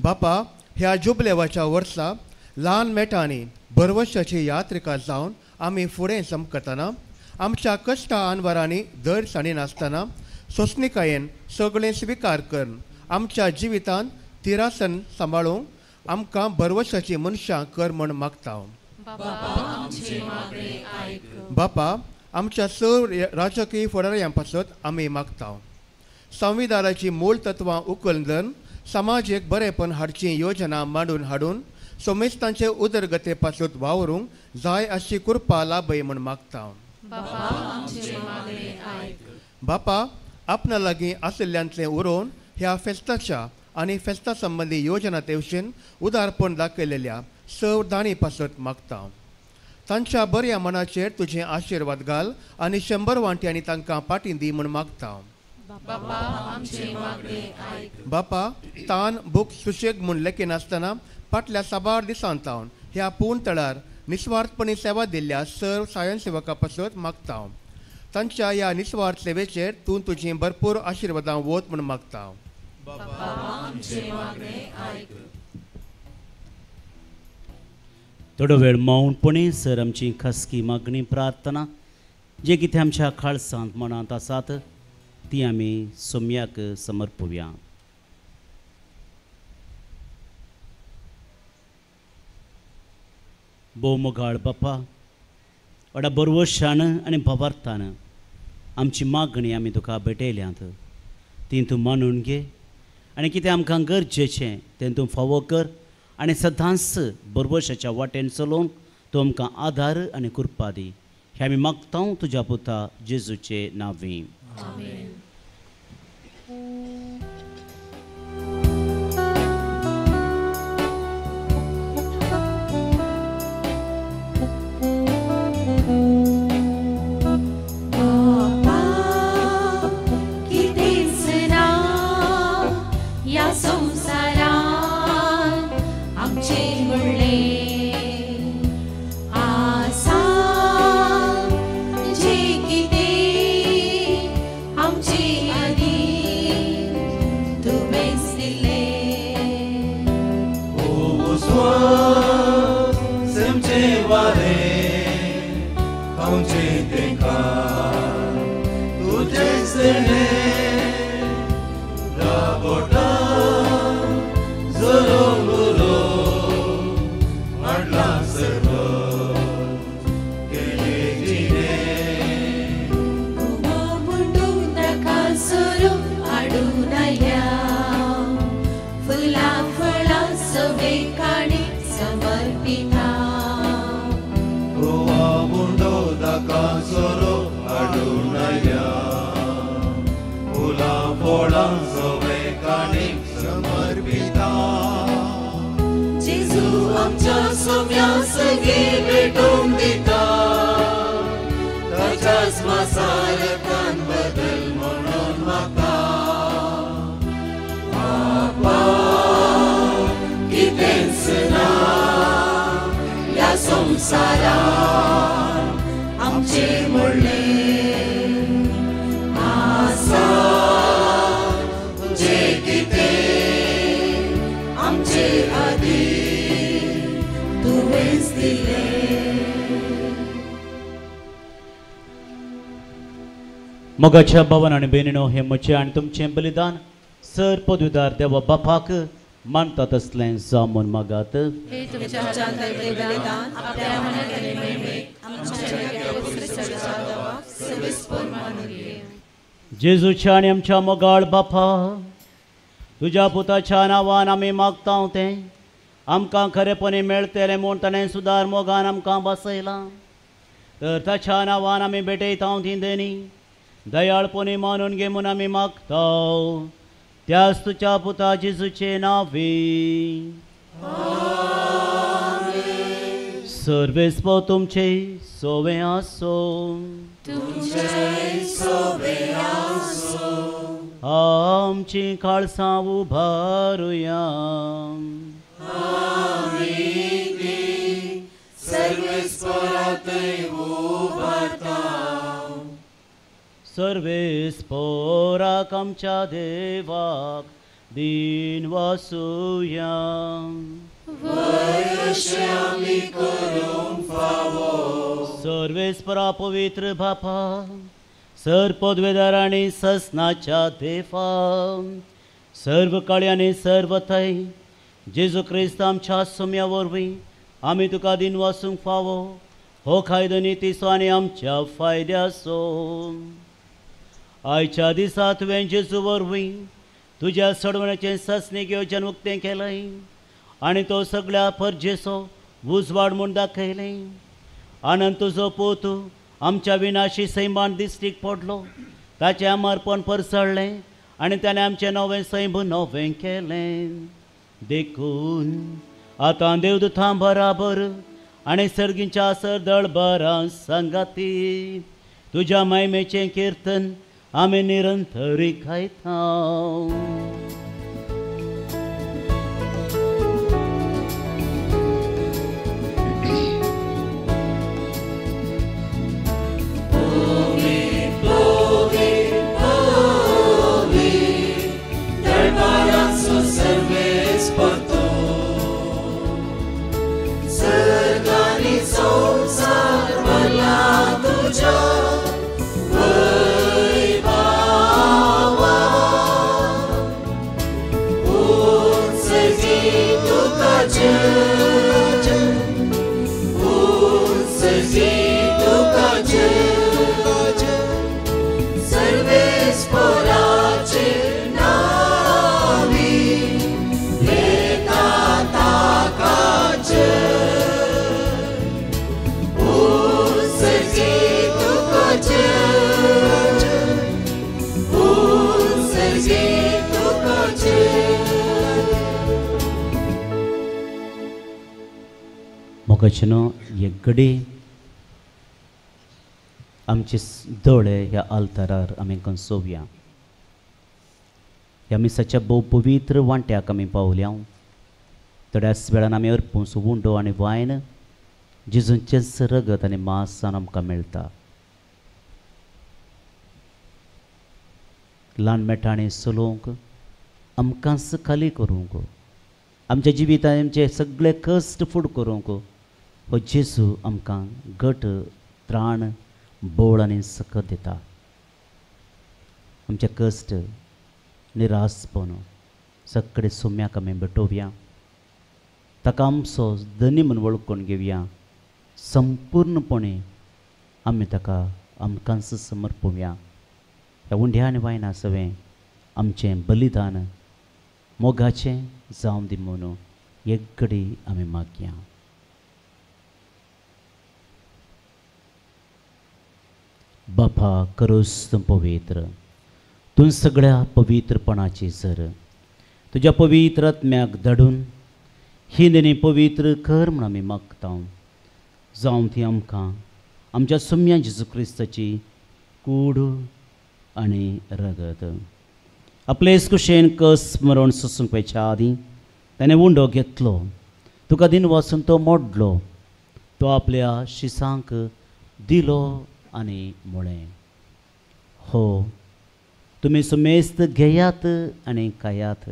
Speaker 9: बापा ह्या जुबलेवाच्या वर्सा ल्हान मेटांनी बरवसाची यात्रिका जावन आमी फुडें चमकतना, आमच्या कश्टा आनवरांनी दर साणी नासतना सोंसणिकायेन सगळें स्विकार करून आमच्या जिवितांत तिरासन सांबाळूंक आमकां बरवसाची मनशां कर म्हूण मागता. बापा आमच्या सर्व राजकीय फुडाऱ्यां पासत आमी मागता. संविधानाची मूळ तत्वां उखलून धरून समाजीक बरेपण हाडची योजना मांडून हाडून सोमेस्तांचे उदरगते पासत वावरूंक जाय अशी कृपा लाभय म्हूण मागता. बापा आपणा लागीं आशिल्ल्यांतलें उरोवन ह्या फेस्ताच्या आनी फेस्ता संबंधी योजना तेवशेन उदारपण दाखयलेल्या सव दाणी पासत मागता. तांच्या बऱ्या मनाचेर तुजें आशिर्वाद घाल आनी 100 वांट्यांनी तांकां पाटी दी म्हूण मागता. बापा तान भूक सुशेग म्हूण लेखी नासतना फाटल्या साबार दिसांतावन ह्या पूर्ण तळार निस्वार्थपणी सेवा दिल्ल्या सर्व स्वयंसेवकां पासत मागता. तांच्या ह्या निस्वार्थ सेवेचेर तूं तुजी भरपूर आशिर्वादां वोत म्हूण मागता.
Speaker 2: थोडो वेळ मौनपणी सर आमची खासगी मागणी प्रार्थना जे कितें आमच्या खाळसांत मनांत आसात ती आमी सोम्याक समर्पुया. भोव मोगाळ बापा, एवढा बरवशान आनी भवार्थान आमची मागणी आमी तुका भेटयल्यांत. ती तूं मानून घे आनी कितें आमकां गरजेचें तें तूं फावो कर आनी सदांच बरवशाच्या वाटेन चलोवन तूं आमकां आदार आनी कृपा दी. हें आमी मागता तुज्या पुता जेजूचे नांवी.
Speaker 4: आमचे तेका तुझेच देणे राबोटा जरो गुरो वाडला सर्व केले जिणे
Speaker 5: मुंडू नका सुरू आडून या फुला फळा सवेकाणी समर्पिता
Speaker 4: गोवा मुंडो दाका सोरो आडूनया फुला फळा सवेकाणी समर्पिता
Speaker 5: जेजू आमच्या सोम्या सगळे भेटून दिता
Speaker 4: ताच्याच मासारकान बदल म्हणून म्हाका बापा कितेंच ना
Speaker 5: या संसारात आमचे म्हणले आसा
Speaker 4: जे कितें
Speaker 5: आमचे आदी तुवेंच दिले
Speaker 2: मोगाच्या भावान आनी भयणीनो हे म्हजें आनी तुमचें बलिदान सर पदवीदार देवा बापाक मानता तसलें जामून मागात.
Speaker 5: हे तुमच्या हातांतलें बलिदान आपल्या मनात केले मेळमेक आमच्या पवित्र सदावा सविस्पर मानून घे.
Speaker 2: जेजूच्या आनी आमच्या मोगाळ बापा तुज्या पुताच्या नांवान आमी मागता तें आमकां खरेपणी मेळटलें म्हूण ताणें सुदार मोगान आमकां बसयलां. तर ताच्या नांवान आमी भेटयता ती देणी दयाळपणी मानून घे म्हूण आमी मागता त्याच तुच्या पुता जेजूचे नांवी. सर्वेस्प तुमचे सोवे आसो. आमची काळसां उबारुया. सर्वेस्पोराक आमच्या देवाक दिन वासुया. सर्वेस्परा पवित्र बापा सर पदवेदार आनी ससनाच्या देवा सर्व काळी आनी सर्व थंय जेजू क्रिस्त आमच्या सोम्या वरवीं आमी तुका दिन वासूंक फावो हो कायदो नितीसो आनी आमच्या फायद्याचो. आयच्या दिसा तुवें जेजू वरवीं तुज्या सडवण्याचें ससणी घेवचें उक्तें केलें आनी तो सगळ्या परजेचो उजवाड म्हूण दाखयलें. आनंद तुजो पोतू आमच्या विनाशी सैमान दिश्टीक पडलो ताचें आमारपण परसळ्ळें आनी ताणें आमचें नवें सैम नवें केलें. देखून आतां देवदूतां बराबर आनी सर्गींच्या सरदळबरां सांगाती तुज्या महिमेचें किर्तन आमी निरंतरी गायता. मोगाचनो हे घडी आमचे दोळे ह्या आल्तारार आमी कंसोवया. ह्या मिसाच्या भोव पवित्र वांट्याक आमी पावल्या. थोड्याच वेळान आमी अर्पूस उंडो आनी वायन जेजूंचें रगत आनी मांस जावन आमकां मेळटा. ल्हान मेठाणी चलोवंक आमकांच खाली करूंक आमच्या जिवितांचे सगळे कश्ट फूड करूंक हो जेजू आमकां घट त्राण बोळ आनी सकत दिता. आमचे कश्ट निरासपण सगळे सोम्याक आमी भेटोवया. ताका आमचो धनी म्हूण वळखून घेवया. संपूर्णपणे आमी ताका आमकांच समर्पुया. ह्या उंड्या आनी वायना सवें आमचें बलिदान मोगाचें जावं दी म्हणून एक घडी आमी मागया. बापा करोस तूं पवित्र, तूं सगळ्या पवित्रपणाची झर. तुज्या पवित्र आत्म्याक धाडून ही दिनी पवित्र कर म्हूण आमी मागता. जावं ती आमकां आमच्या सोम्या जेजू क्रिस्ताची कूड आनी रगत. आपलेच कुशेन कस मरण सोसूंक वयच्या आदीं ताणें उंडो घेतलो. तुका दिन वचून तो मोडलो. तो आपल्या शिसांक दिलो आनी म्हळें, हो तुमी सुमेस्त घेयात आनी खायात.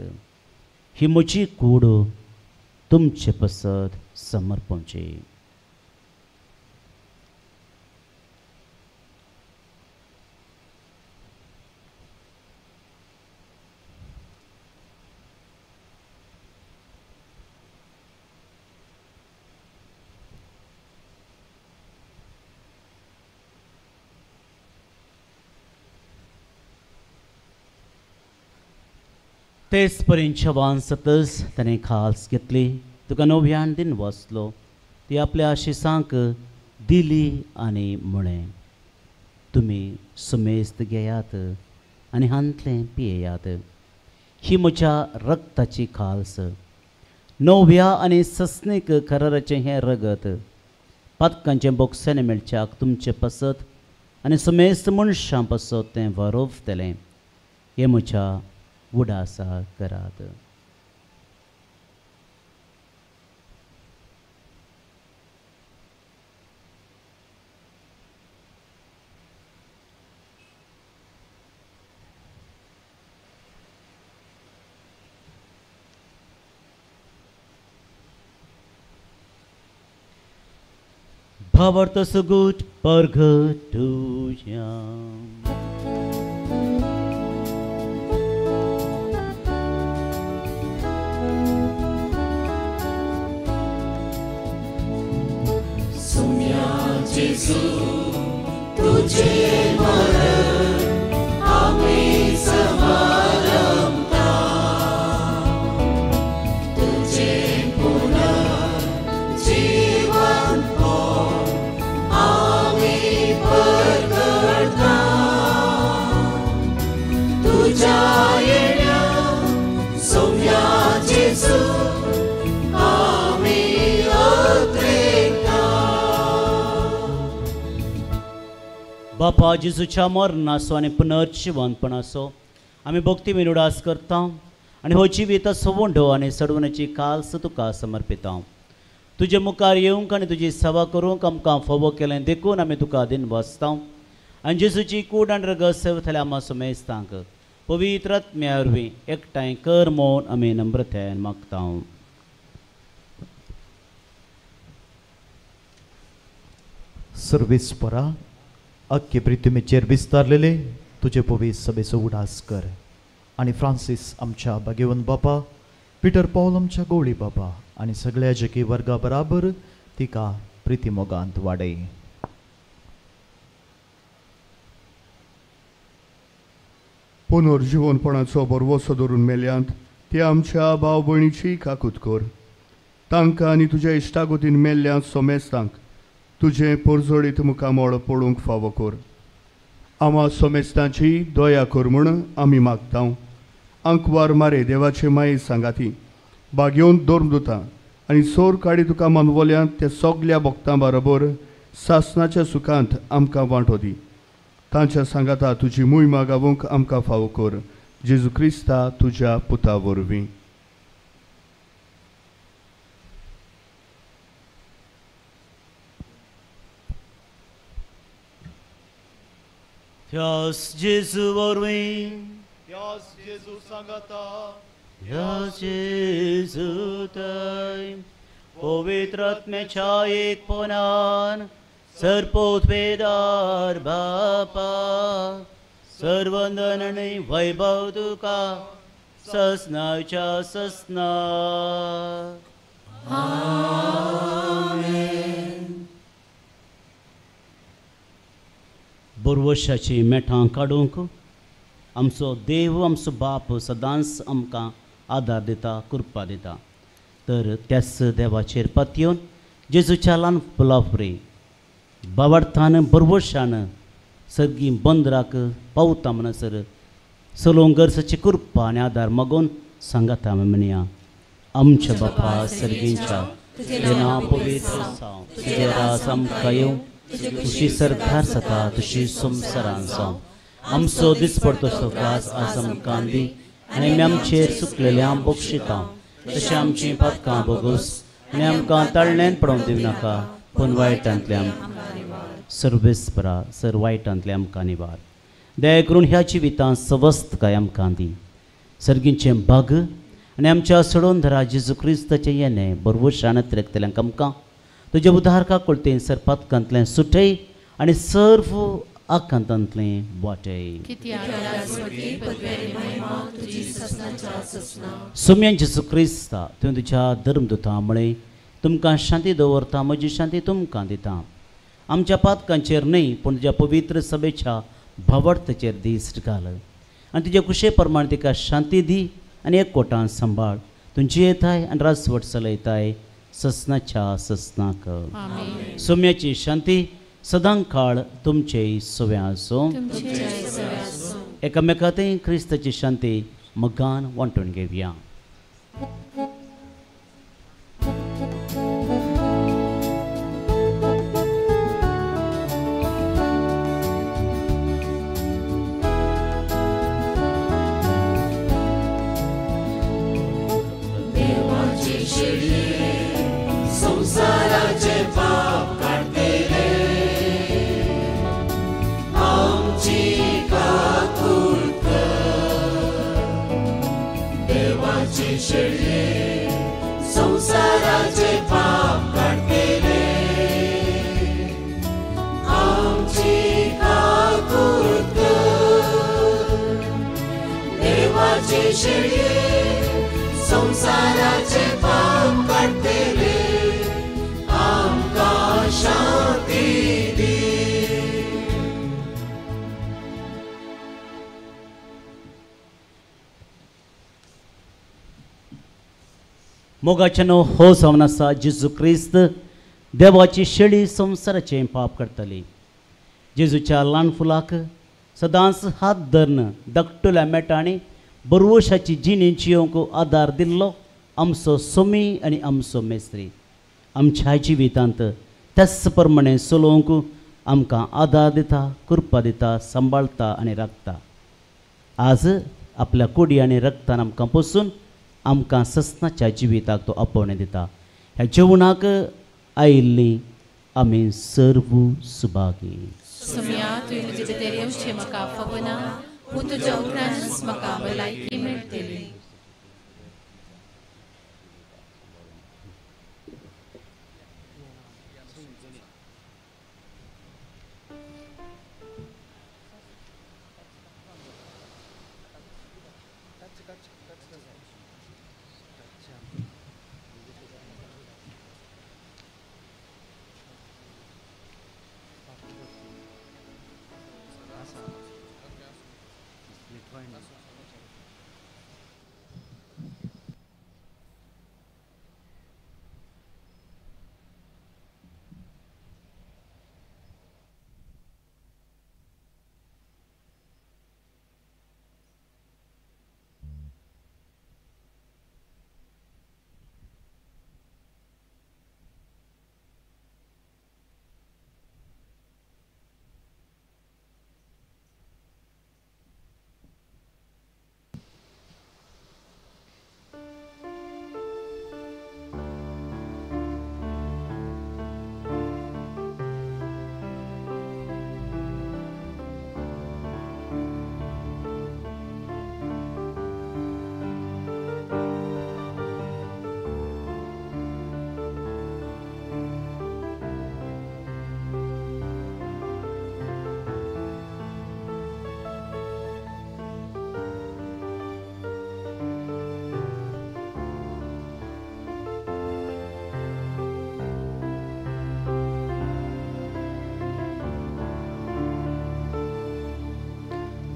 Speaker 2: ही म्हजी कूड तुमचे पसत समर्पणची. तेच पर्यंतच्या वांसतच ताणें खास घेतली. तुका नव्यान दिन वचलो. ती आपल्या शिसांक दिली आनी म्हळें, तुमी सुमेस्त घेयात आनी हांतलें पियेयात. ही म्हज्या रक्ताची खास. नव्या आनी सस्नीक कराराचें हें रगत पातकांचें बोक्सांनी मेळच्याक तुमचें पसत आनी सुमेस्त मनशां पसत तें वरोवतलें. हें म्हज्या उडासा करात. भावार्थ सुगूट परगटुया.
Speaker 4: जेजू तुझे मरण आम्ही समारंभता. तुझे पुनर्जीवन आम्ही परगटता. तुझ्या येण्या सौम्या जेजू आम्ही अत्रेकता.
Speaker 2: बापा जेजूच्या मरणाचो आनी पुनर्जिवनपणाचो आमी भक्ती विनोडास करता आनी हो जिवीत सवंडो आनी सडवण्याची काल्स तुका समर्पिता. तुजे मुखार येवंक आनी तुजी सेवा करूंक आमकां फोव केलें देखून आमी तुका दिन वचता. आनी जेजूची कूड आनी रगत सेवतल्या आमा सुमेस्तांक पवित्र आत्म्या वरवीं एकठांय कर म्हूण आमी नम्रतायेन मागता.
Speaker 8: सर्वेस्परा अख्खे पृथ्वीचेर विस्तारलेले तुझे पवित्र सभेचो उडास कर. आनी फ्रांसीस आमच्या भाग्यवन बापा, पिटर पॉल आमच्या गवळी बापा आनी सगळ्या जकी वर्गा बराबर तिका प्रिती मोगांत वाडय.
Speaker 10: पुनर्जीवनपणाचो बरवसो धरून मेल्यांत ते आमच्या भाव भयणीची काकूत कर. तांकां आनी तुज्या इश्टागोतीन मेल्ल्यांत सोमेस्तांक तुजें परजोडीत मुखामोळ पळोवंक फावो कर. आमा सोमेस्तांची दया कर म्हूण आमी मागता. अंकवार मारे देवाचे माये सांगाती भाग्योन दोर्मदुतां आनी सोर काडी तुका मानवल्यांत त्या सगल्या भक्तां बरोबर सासणाच्या सुखांत आमकां वांटो दी. तांच्या सांगाता तुजी मोहिमा गावूंक आमकां फावो कर. जेजू क्रिस्ता तुज्या पुता वरवीं.
Speaker 2: ह्यास जेजू वरवीं
Speaker 7: ह्यास जेजू सांगाता
Speaker 2: ह्यास जेजू थंय पवित्र आत्म्याच्या एकपणान सरपोतवेदार बापा सर्वंदन आणि वैभव तुका ससनाच्या ससना बोरवशाची मेठां काडूंक आमचो देव आमचो बाप सदांच आमकां आदार दिता कृपा दिता तर त्याच देवाचेर पातयेवन जेजूच्या ल्हान फुलाफरी बावार्थान बरवशान सर्गी बंदराक पावता म्हणसर सलोंगर्साची कृपा आनी आदार मागून सांगात आमी म्हणया आमच्या बापा सर्गींच्या तुजें नांव पवित्र जावं तुजें राज आमकां येवं तुजी सरकार जाता तशी संवसारांत जावं आमचो दिसपडटो घास आज आमकां दी आनी आमी आमचेर चुकलेल्यांक बक्षिता तशें आमची पातकां बोगूस आनी आमकां ताळण्यांत पडोवंक दिवं नाका पूण वायटांतल्यान सर्वेस्परा सर वायटांतल्यान आमकां निवार दया करून ह्या जिवितां सवस्थकाय आमकां दी सर्गींचें भाग आनी आमच्या सोडून धरा जेजू क्रिस्ताचें येणें बरवशान त्रेकतल्यांक आमकां तुज्या उदारका कोळतें सर पातकांतलें सुटय आनी सर्व आकांतांतलें वाटय सोम्यान जेजू क्रिस्ता तुवें तुज्या धर्मदुता मुळे तुमकां शांती दवरता म्हजी शांती तुमकां दिता आमच्या पातकांचेर न्हय पूण तुज्या पवित्र सभेच्या भावार्थाचेर दीस घाल आनी तुज्या कुशे प्रमाण तिका शांती दी आनी एकवटान सांबाळ तुमची येताय आनी राजवट चलयताय ससनाच्या ससनाक सोम्याची शांती सदां काळ तुमचे सोव्या आसूं एकामेकांतय क्रिस्ताची शांती मगान वांटून घेवया
Speaker 4: संसाराचे पाप काढतेले आमची काकूट देवाची शेळये संसाराचे पाप काढतेले आमची काकूट देवाची शेळये संसाराचे पाप काढतेले आमकां शांती दी
Speaker 2: मोगाचें न्हू हो जावन आसा जेजू क्रिस्त देवाची शेळी संवसाराचें पाप करतली जेजूच्या ल्हान फुलाक सदांच हात धरन धाकटुल्या मेटांनी बरवशाची जिणी जियोंक आदार दिल्लो आमचो सोमी आनी आमचो मेस्त्री आमच्या जिवितांत त्याच प्रमाणे चलोवंक आमकां आदार दिता कृपा दिता सांबाळता आनी राखता आज आपल्या कुडी आनी रक्तान आमकां पसून आमकां ससनाच्या जिविताक तो आपोवणें दिता ह्या जेवणाक आयिल्लीं आमी सर्व सुभागी
Speaker 5: सोम्या तुवें म्हजे भितर येवचें म्हाका फवना पूण तुज्या उपरांत म्हाका भलायकी मेळटली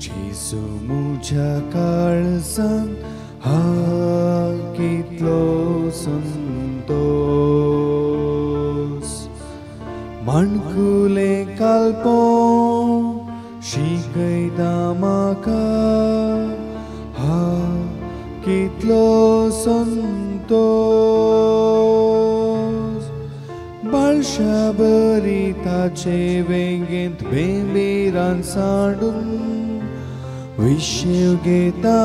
Speaker 11: जेजू मुझ्या काळजान हा कितलो संतोष माणकुले कालपो शिकयता म्हाका हा कितलो संतोष बाळशा बरी ताचे वेंगेंत बेंबीरान सांडून विशेव घेता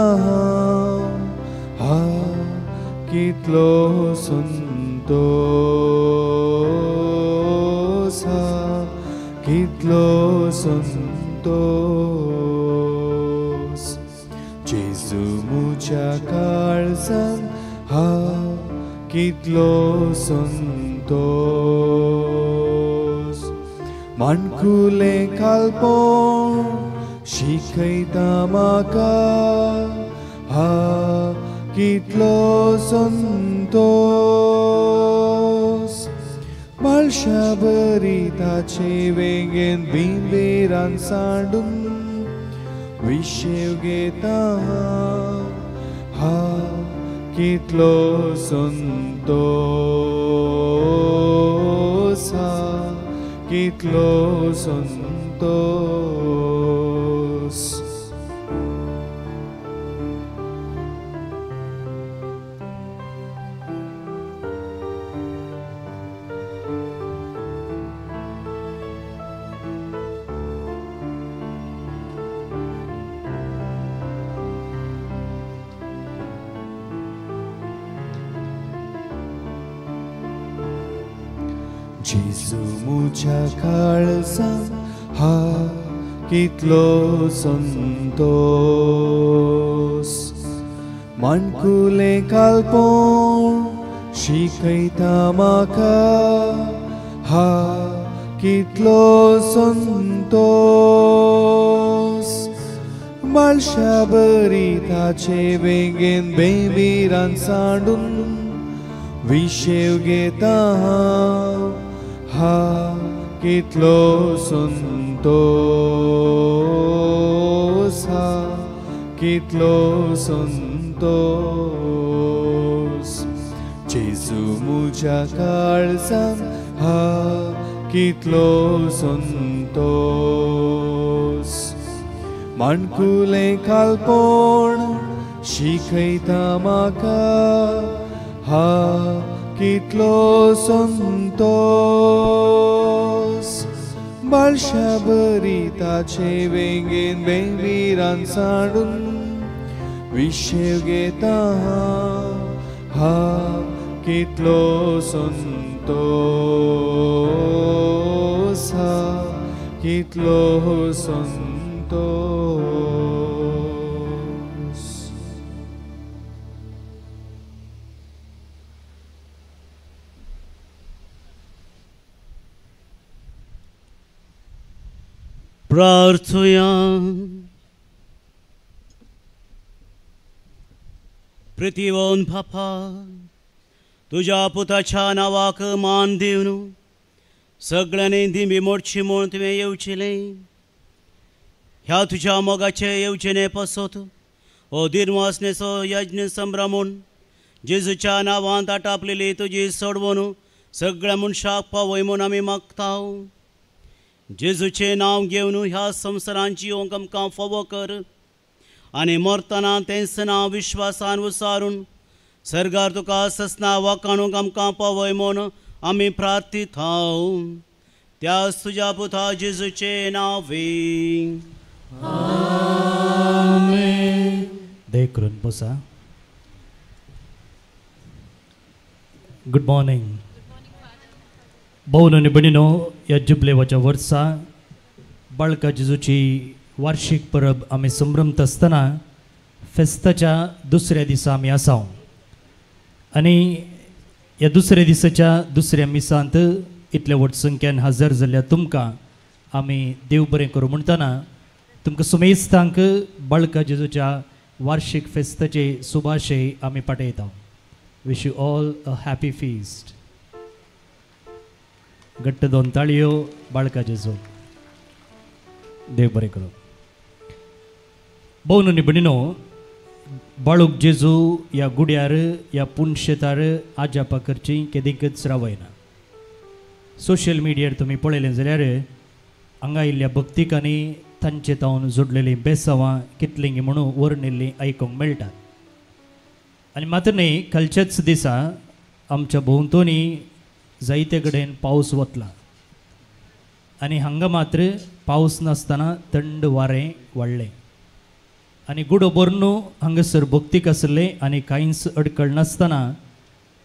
Speaker 11: हा कितलो संतोष हा कितलो संतोष जेजू मुझ्या काळजान हा कितलो संतोष माणकुले कालपण शिकयता म्हाका हा कितलो संतोष बाळशा बरी ताचे वेंगेन बिंबेरान सांडून विशेव घेता हा कितलो संतोष हा कितलो संतोष जेजू मुझ्या काळजान हा कितलो संतोष माणकुले कालपण शिकयता म्हाका हा कितलो संतोष बाळशा बरी ताचे वेंगेन बेंबीरान सांडून विशेव घेता हा कितलो संतोष हा कितलो संतोष जेजू मुझ्या काळजान हा कितलो संतोष माणकुले कालपण शिकयता म्हाका हा कितलो संतोष बाळशा बरी ताचे वेंगेन बेंबीरान सांडून विशेव घेता हा कितलो संतोष हा कितलो संतोष
Speaker 2: प्रार्थुया प्रतिवोन बापा तुझ्या पुताच्या नावाक मान दिवन सगळ्यांनी दिंबी मोडची म्हूण तुवें येवचिलें ह्या तुझ्या मोगाचे येवचेने पसत हो दिनवासनेचो यज्ञ संभ्रमून जेजूच्या नांवांत आटापलेली तुजी सोडवण सगळ्या मनशाक पावय म्हूण आमी मागताव जेजूचे नांव घेवन ह्या संवसारांची ओंक आमकां फावो कर आनी मरतना तेंच नांव विश्वासान उसारून सर्गार तुका ससना वाकाणूंक आमकां पावय म्हूण आमी प्रार्थिताव त्याच तुज्या पुता जेजूचे नांवे
Speaker 12: आमेन. दय करून बसा. Good morning. भाऊनो आनी भयणीनो, ह्या जुबलेवाच्या वर्सा बाळका जेजूची वार्षिक परब आमी संभ्रमत आसतना फेस्ताच्या दुसऱ्या दिसा आमी आसाव आनी ह्या दुसऱ्या दिसाच्या दुसऱ्या मिसांत इतल्या व्हड संख्यान हजर जाल्ल्या तुमकां आमी देव बरें करूं म्हणटना तुमकां सुमेस्तांक बाळका जेजूच्या वार्षिक फेस्ताचे शुभाशय आमी पाठयता. Wish you all a happy feast. घट्ट दोन ताळयो बाळका जेजू. देव बरें करूं. भोवन न्ही भयणीनो, बाळूक जेजू ह्या गुड्यार ह्या पुणशेतार आजापा करची केदीकच रावयना. सोशल मिडियार तुमी पळयलें जाल्यार हांगा आयिल्ल्या भक्तिकांनी तांचे तावन जोडलेलीं बेसांवां कितलीं म्हणून वर्णिल्लीं आयकूंक मेळटात. आनी मात्र न्ही, कालच्याच दिसा आमच्या भोंवतणी जायते कडेन पावस वतला आनी हांगा मात्र पावस नासतना थंड वारें वाडलें. आनी गुडो बोर्नू हांगासर भक्तीक आसले आनी कांयच अडकळ नासतना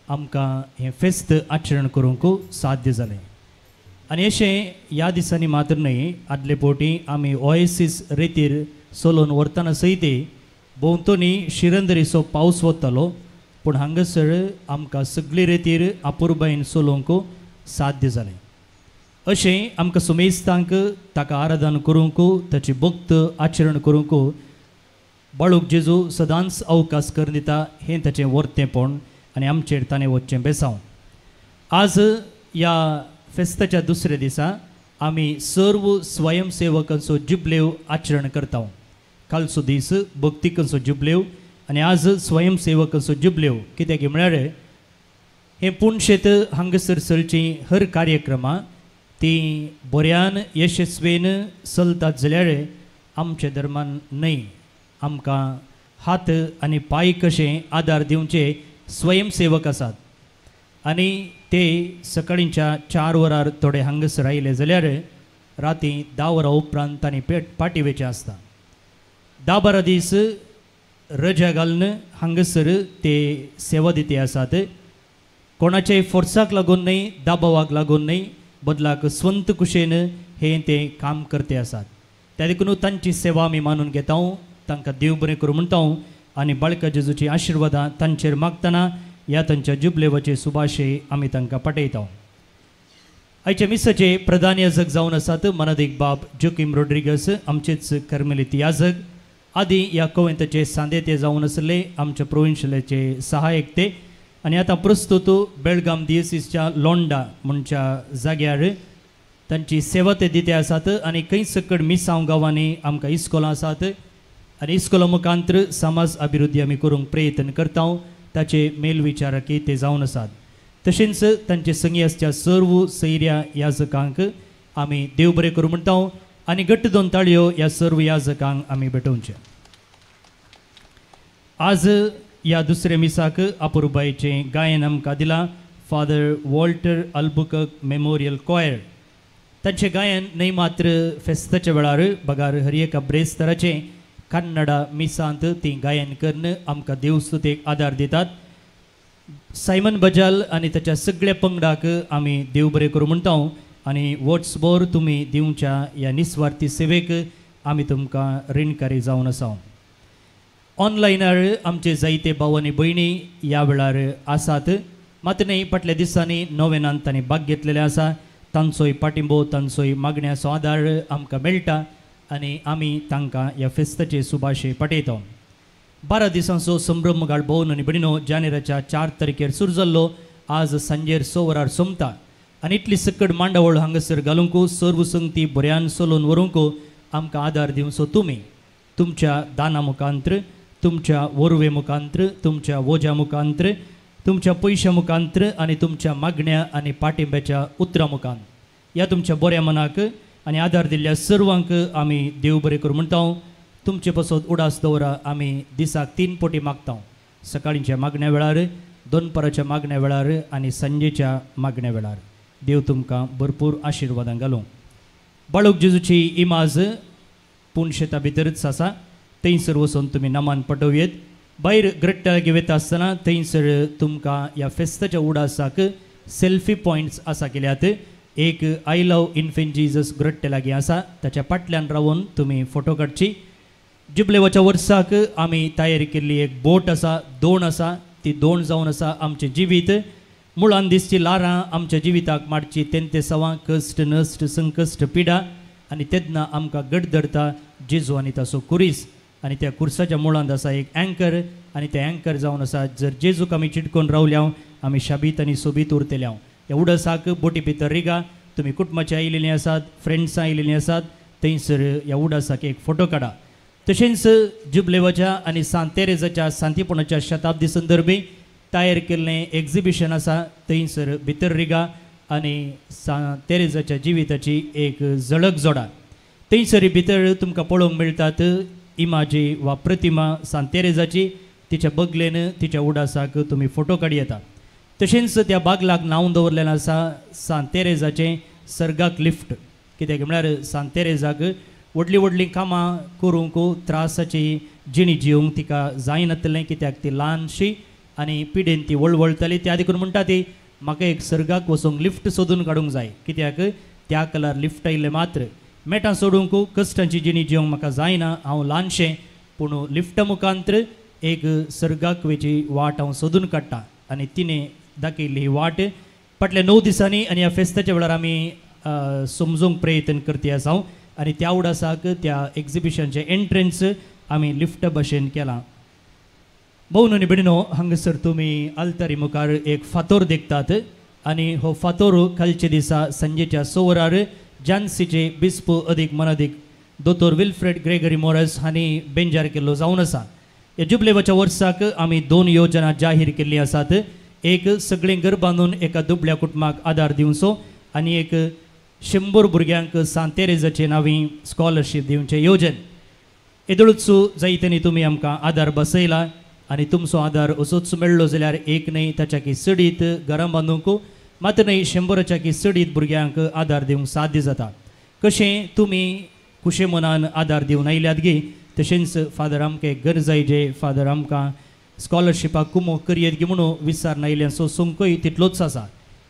Speaker 12: आमकां हें फेस्त आचरण करूंक साध्य जालें. आनी अशें ह्या दिसांनी मात्र न्ही, आदले फावटी आमी ओएसीस रेतीर चलोवन व्हरतना सयती भोंवतणी शिरंदरीचो पावस वतालो, पूण हांगासर आमकां सगळी रेतीर आपुरबायेन चलोवंक साध्य जालें. अशें आमकां सुमेस्तांक ताका आराधन करूंक, ताची भक्त आचरण करूंक बाळूक जेजू सदांच अवकाश करून दिता. हें ताचें वर्तेपण आनी आमचेर ताणें वचचें बेसांव. आज ह्या फेस्ताच्या दुसऱ्या दिसा आमी सर्व स्वयंसेवकांचो जुबलेव आचरण करता. कालचो दीस भक्तिकांचो जुबलेव आनी आज स्वयंसेवकांचो जुबलेव. कित्याक म्हळ्यार हें पुणशेत हांगासर चलचीं हर कार्यक्रमां ती बऱ्यान यशस्वेन चलतात जाल्यार आमच्या धर्मान न्हय, आमकां हात आनी पांय कशें आदार दिवचे स्वयंसेवक आसात. आनी ते सकाळींच्या 4 वरार थोडे हांगासर आयले जाल्यार राती 10 वरां उपरांत तांणी पाटिवेचें आसता. 10-12 दीस रजा घालून हांगासर ते सेवा दिते आसात. कोणाच्याय फोर्साक लागून न्हय, दाबावाक लागून न्हय, बदलाक स्वंत कुशेन हें ते काम करते आसात. त्या देखून तांची सेवा आमी मानून घेता, तांकां देव बरें करूं म्हणटा आनी बाळका जेजूची आशिर्वादां तांचेर मागतना ह्या तांच्या जुबलेवाचे सुभाशे आमी तांकां पाठयता. आयच्या मिसाचे प्रधान याजक जावन आसात मनादीक बाब जोकीम रोड्रिगस, आमचेच कर्मेलीत याजक. आदी ह्या कवंताचे सांदे ते जावन आसले, आमच्या प्रोविन्शियलाचे सहायक ते. आनी आतां प्रस्तुत बेळगाम दियसीसच्या लोंडा म्हणच्या जाग्यार तांची सेवा ते दिते आसात. आनी खंय सकड मिसांव गांवांनी आमकां इस्कॉलां आसात आनी इस्कॉला मुखांतर समाज अभिवृद्धी आमी करूंक प्रयत्न करता. ताचे मेलविचारकी ते जावन आसात. तशेंच तांचे संगी आसच्या सर्व सैर्या याजकांक आमी देव बरें करूं म्हणटा आनी घट्ट 2 ताळयो ह्या सर्व याजकांक आमी भेटोवचे. आज ह्या दुसऱ्या मिसाक आपुरबायेचें गायन आमकां दिलां father Walter Albuquerque memorial coir. तांचें गायन न्हय मात्र फेस्ताच्या वेळार बगार हरिएका ब्रेस्ताराचें कन्नडा मिसांत ती गायन करून आमकां देवस्तुतेक आदार दितात. सायमन बजाल आनी ताच्या सगळ्या पंगडाक आमी देव बरें करूं म्हणटा आनी वर्सभर तुमी दिवच्या ह्या निस्वार्थी सेवेक आमी तुमकां ऋणकारी जावन आसा. ऑनलायनार आमचे जायते भाव आनी भयणी ह्या वेळार आसात. मात्र न्ही, फाटल्या दिसांनी नोवेनांत तांणी भाग घेतलेले आसा. तांचोय पाठिंबो, तांचोय मागण्याचो आदार आमकां मेळटा आनी आमी तांकां ह्या फेस्ताचे सुभाशे पाठयता. 12 दिसांचो संभ्रम गाळ भोवन आनी भयणीनो जानेराच्या 4 तारखेर सुरू जाल्लो आज सांजेर 6 वरार सोंपता. आनी इतली सकड मांडावळ हांगासर घालूंक सर्व संगती बऱ्यान चलोवन व्हरूंक आमकां आदार दिवचो तुमी. तुमच्या दाना मुखांतर, तुमच्या वरवे मुखांतर, तुमच्या वोजा मुखांतर, तुमच्या पयशा मुखांतर आनी तुमच्या मागण्या आनी पाठिंब्याच्या उतरां मुखांत ह्या तुमच्या बऱ्या मनाक आनी आदार दिल्ल्या सर्वांक आमी देव बरें करूं म्हणटा. तुमचे पासत उडास दवरा. आमी दिसाक 3 पोटी मागता. सकाळींच्या मागण्या वेळार, दनपाराच्या मागण्या वेळार आनी सांजेच्या मागण्या वेळार. देव तुमकां भरपूर आशिर्वादां घालूं. बाळूक जेजूची इमाज पुणशेता भितरच आसा. थंयसर वचून तुमी नामान पटोवयेत. भायर ग्रट्टा लागीं वता आसतना थंयसर तुमकां ह्या फेस्ताच्या उडासाक सेल्फी पॉयंट्स आसा केल्यात. एक आय लव इन्फेंट जीजस ग्रट्टे लागीं आसा, ताच्या फाटल्यान रावून तुमी फोटो काडची. जुबलेवाच्या वर्साक आमी तयारी केल्ली एक बोट आसा, दोण आसा. ती दोण जावन आसा आमचें जिवीत. मुळान दिसची लारां आमच्या जिविताक मारची तेंते सवां कश्ट नश्ट संकश्ट पिडा आनी तेदना आमकां घट धरता जेजू आनी ताचो कुरीस. आनी त्या कुर्साच्या मुळांत आसा एक अँकर आनी तें अँकर जावन आसा जर जेजूक आमी चिटकोवन रावल्या आमी शाबीत आनी सोबीत उरतल्या. ह्या उडासाक बोटी भितर रिगा. तुमी कुटुंबाचे आयिल्लीं आसात, फ्रेंड्सां आयिल्लीं आसात, थंयसर ह्या उडासाक एक फोटो काडा. तशेंच जुबलेवाच्या आनी सांत तेरेजाच्या सांतीपणाच्या शताब्दी संदर्भी तयार केल्लें एग्जिबिशन आसा. थंयसर भितर रिगा आनी सांत तेरेजाच्या जिविताची एक झळक जोडा. थंयसर भितर तुमकां पळोवंक मेळटात इमाजी वा प्रतिमा सांत तेरेजाची. तिच्या बगलेन तिच्या उडासाक तुमी फोटो काडी येता. तशेंच त्या बागलाक नांव दवरलेलें आसा सांत तेरेजाचें सर्गाक लिफ्ट. कित्याक म्हळ्यार सांत तेरेजाक व्हडलीं व्हडलीं कामां करूंक त्रासाची जिणी जिवंक तिका जायनासलें. कित्याक ती ल्हानशी आनी पिडेन ती वळवळटाली. त्या देखून म्हणटा ती म्हाका एक सर्गाक वचूंक लिफ्ट सोदून काडूंक जाय. कित्याक त्या काळार लिफ्ट आयिल्लें मात्र मेटां सोडूंक कश्टांची जिणी जिवंक म्हाका जायना. हांव ल्हानशें पूण लिफ्टा मुखांत्र एक सर्गाक वेची वाट हांव सोदून काडटा. आनी तिणें दाखयल्ली ही वाट फाटल्या 9 दिसांनी आनी ह्या फेस्ताच्या वेळार आमी समजूंक प्रयत्न करते आसा. आनी त्या उडासाक त्या एग्जिबिशनचें एंट्रन्स आमी लिफ्टा भशेन केलां. भोवन आनी भयणीनो, हांगासर तुमी आल्तारी मुखार एक फातोर देखतात. आनी हो फातोर कालच्या दिसा सांजेच्या 6 वरार जानसीचे बिस्प अदीक मनादीक दोतोर विल्फ्रेड ग्रेगरी मोरस हांणी बेंजार केल्लो जावन आसा. ह्या जुबलेवाच्या वर्साक आमी 2 योजना जाहीर केल्लीं आसात. एक सगळीं घर बांदून एका दुबळ्या कुटुंबाक आदार दिवचो आनी एक 100 भुरग्यांक सांत तेरेजाचे नांवी स्कॉलरशीप दिवचें येवजण. येदोळूच जायत्यांनी तुमी आमकां आदार बसयला आनी तुमचो आदार असोच मेळ्ळो जाल्यार एक न्हय ताच्या की सडीत घरां बांदूंक मात न्हय 100च्या की सडीत भुरग्यांक आदार दिवंक साध्य जाता. कशें तुमी खुशे मनान आदार दिवन आयल्यात गे, तशेंच फादर आमकां एक गरज जाय जे फादर आमकां स्कॉलरशिपाक कुमो करयेत गे म्हणून विचार आयल्यांचो सोंकय तितलोच आसा.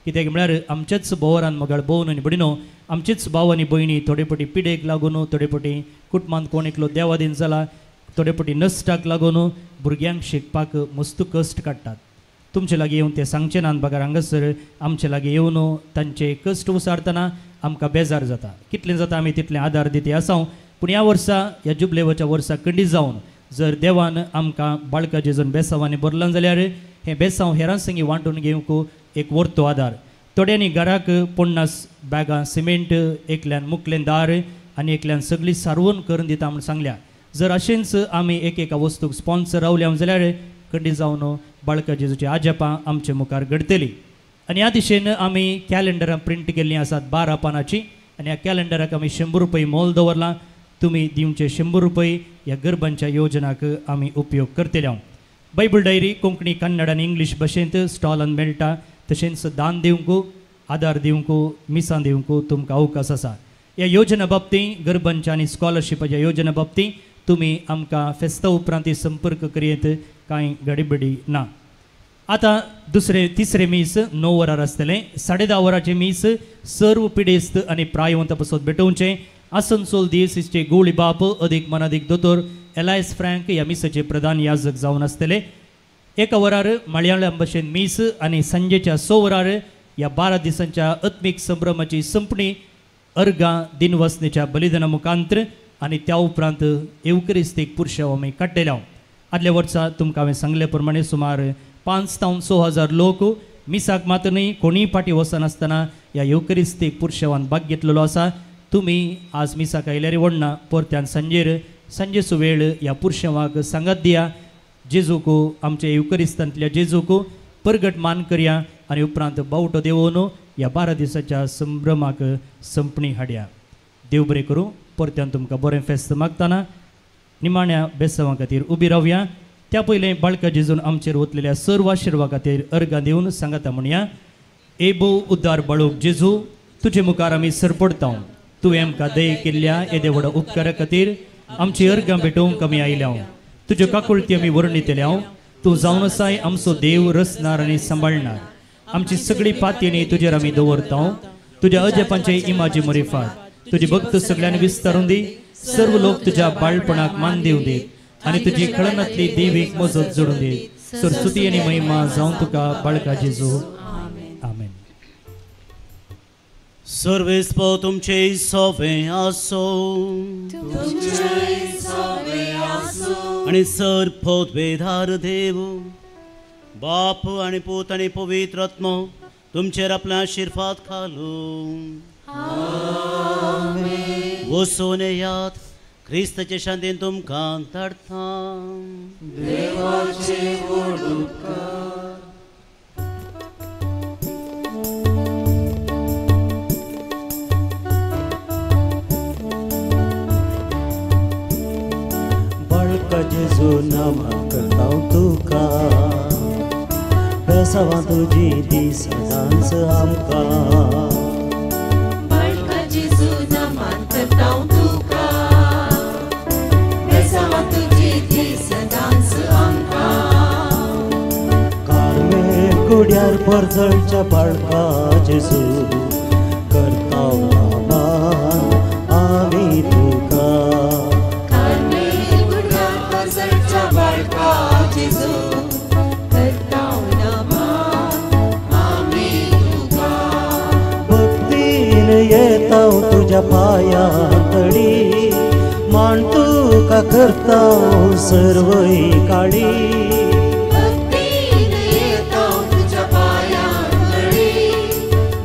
Speaker 12: कित्याक म्हळ्यार आमच्याच बोवरान मगाळ भोवन आनी भयणीनो, आमचीच भाव आनी भयणी थोडे फावटी पिडेक लागून, थोडे फावटी कुटुंबांत कोण एकलो देवादीन जाला, थोडे फावटी नश्टाक लागून भुरग्यांक शिकपाक मस्त कश्ट काडटात. तुमचे लागीं येवन ते सांगचे नात बगार हांगासर आमचे लागीं येवन तांचे कश्ट उसारतना आमकां बेजार जाता. कितलें जाता आमी तितलें आदार दिते आसा. पूण ह्या वर्सा ह्या जुबलेवाच्या वर्सा खंडीत जावन जर देवान आमकां बाळका जेजून बेसांवांनी भरलां जाल्यार हें बेसांव हेरां संगी वांटून घेवंक एक व्हरतो आदार. थोड्यांनी घराक 50 बॅगां सिमेंट, एकल्यान मुखलें दार आनी एकल्यान सगळी सारवून करून दिता म्हूण सांगल्या. जर अशेंच आमी एका वस्तूक स्पॉन्सर रावल्या जाल्यार खंडीत जावन बाळका जेजूची आजपां आमचे मुखार घडतली. आनी ह्या दिशेन आमी कॅलेंडरां प्रिंट केल्लीं आसात 12 पानांची. आनी ह्या कॅलेंडराक आमी 100 रुपये मोल दवरलां. तुमी दिवचे 100 रुपये ह्या गरबांच्या योजनाक आमी उपयोग करतले. बायबल डायरी कोंकणी, कन्नड आनी इंग्लीश भाशेंत स्टॉलान मेळटा. तशेंच दान दिवंक, आदार दिवंक, मिसां दिवंक तुमकां अवकाश आसा. ह्या योजना बाबतींत गरबांच्या आनी स्कॉलरशिपाच्या योजना बाबतींत तुमी आमकां फेस्ता उपरांत संपर्क करीत कांय गडबडी ना. आतां तिसरे मीस 9 वरार आसतलें. 10:30 वरांचें मीस सर्व पिडेस्त आनी प्रायवंत पासत भेटोवचें. आसनसोल दियेसीसचे गवळी बाप अदीक मनादीक दोतोर एलायस फ्रँक ह्या मिसाचे प्रधान याजक जावन आसतले. 1 वरार मलयाळम भाशेन मीस आनी सांजेच्या 6 वरार ह्या 12 दिसांच्या आत्मीक संभ्रमाची संपणी अर्गां दिनवसनेच्या बलिदाना मुखांत्र आनी त्या उपरांत एवकरिस्तीक पुरशेव आमी काडटले. आदल्या वर्सा तुमकां हांवें सांगले प्रमाणे सुमार 5,000 लोक मिसाक मात न्हय कोणीय पाटी वचनासतना ह्या एवकरिस्तीक पुरशेवान भाग घेतलेलो आसा. तुमी आज मिसाक आयल्यार व्हडना, परत्यान सांजेचो वेळ ह्या पुरशेवाक सांगात दिया. जेजूक आमच्या एवकरिस्तांतल्या जेजूक परगट मान करया आनी उपरांत बावटो देंवोवन ह्या 12 दिसाच्या संभ्रमाक संपणी हाडया. देव बरें करूं. परत्यान तुमकां बरें फेस्त मागतना निमाण्या बेसांवा खातीर उबी रावया. त्या पयलें बाळका जेजून आमचेर वतलेल्या सर्व आशिर्वादा खातीर अर्गां दिवन सांगाता म्हणया. एबो उद्दार बाळूक जेजू, तुजे मुखार आमी सरपडता. तुवें आमकां दये केल्ल्या येदे व्हड उपकारा खातीर आमची अर्गां भेटोवंक आमी आयल्या. तुज्यो काकुळटी आमी वर्णितल्या. तूं जावन आसाय आमचो देव, रचणार आनी सांबाळणार. आमची सगळी पातयेनी तुजेर आमी दवरता. तुज्या अजेपांचे इमाजी मोरीफात तुजी भक्त सगळ्यांनी विस्तारून दी. सर्व लोक तुज्या बाळपणाक मान दिवं देत आनी तुजी कळनातली देवीक मजत जोडून देत. सरस्वती आनी महिमा जावं तुका बाळका जेजू. आमेन.
Speaker 2: सर्वेस्प तुमचे सोबे आसो आनी सर्पोत बेधार देव बाप आनी पूत आनी पवित्र आत्मो तुमचेर आपल्या आशिर्वाद घालूं. वचून येयात, क्रिस्ताचे शांतीन तुमकां धाडटा.
Speaker 4: देवाचे व्हड उपकार.
Speaker 2: बाळका जेजू नामां करता तुका, बेसांवां तुजी दीस सदांच आमकां.
Speaker 5: बाळका जेजू नामां करता तुका, बेसांवां तुजी दीस सदांच आमकां.
Speaker 2: कार्मेल कुड्यार परजळच्या बाळका जेजू करता नामान आमी तुका.
Speaker 5: कार्मेल कुड्यार परजळच्या बाळका जेजू करता नामान आमी तुका.
Speaker 2: भक्तीन येता तुझ्या पायांतळी, मान तुका करता सर्वई काळी.
Speaker 5: भक्तीन येता तुझ्या पायांतळी,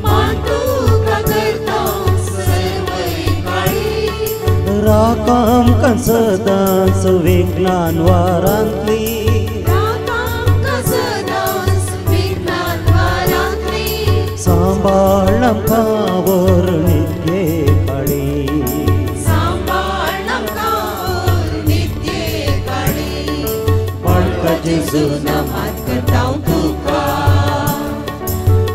Speaker 5: मान तुका करता सर्वई काळी.
Speaker 2: राख आमकां सदांच विज्ञान वारांतली,
Speaker 5: राख आमकां सदांच विज्ञान वारांतली.
Speaker 2: सांबाळ आमकां वर नित्ये काळी.
Speaker 5: सांबाळ आमकां वर नित्ये काळी.
Speaker 2: बाळका
Speaker 5: जेजू नामांत करता तुका,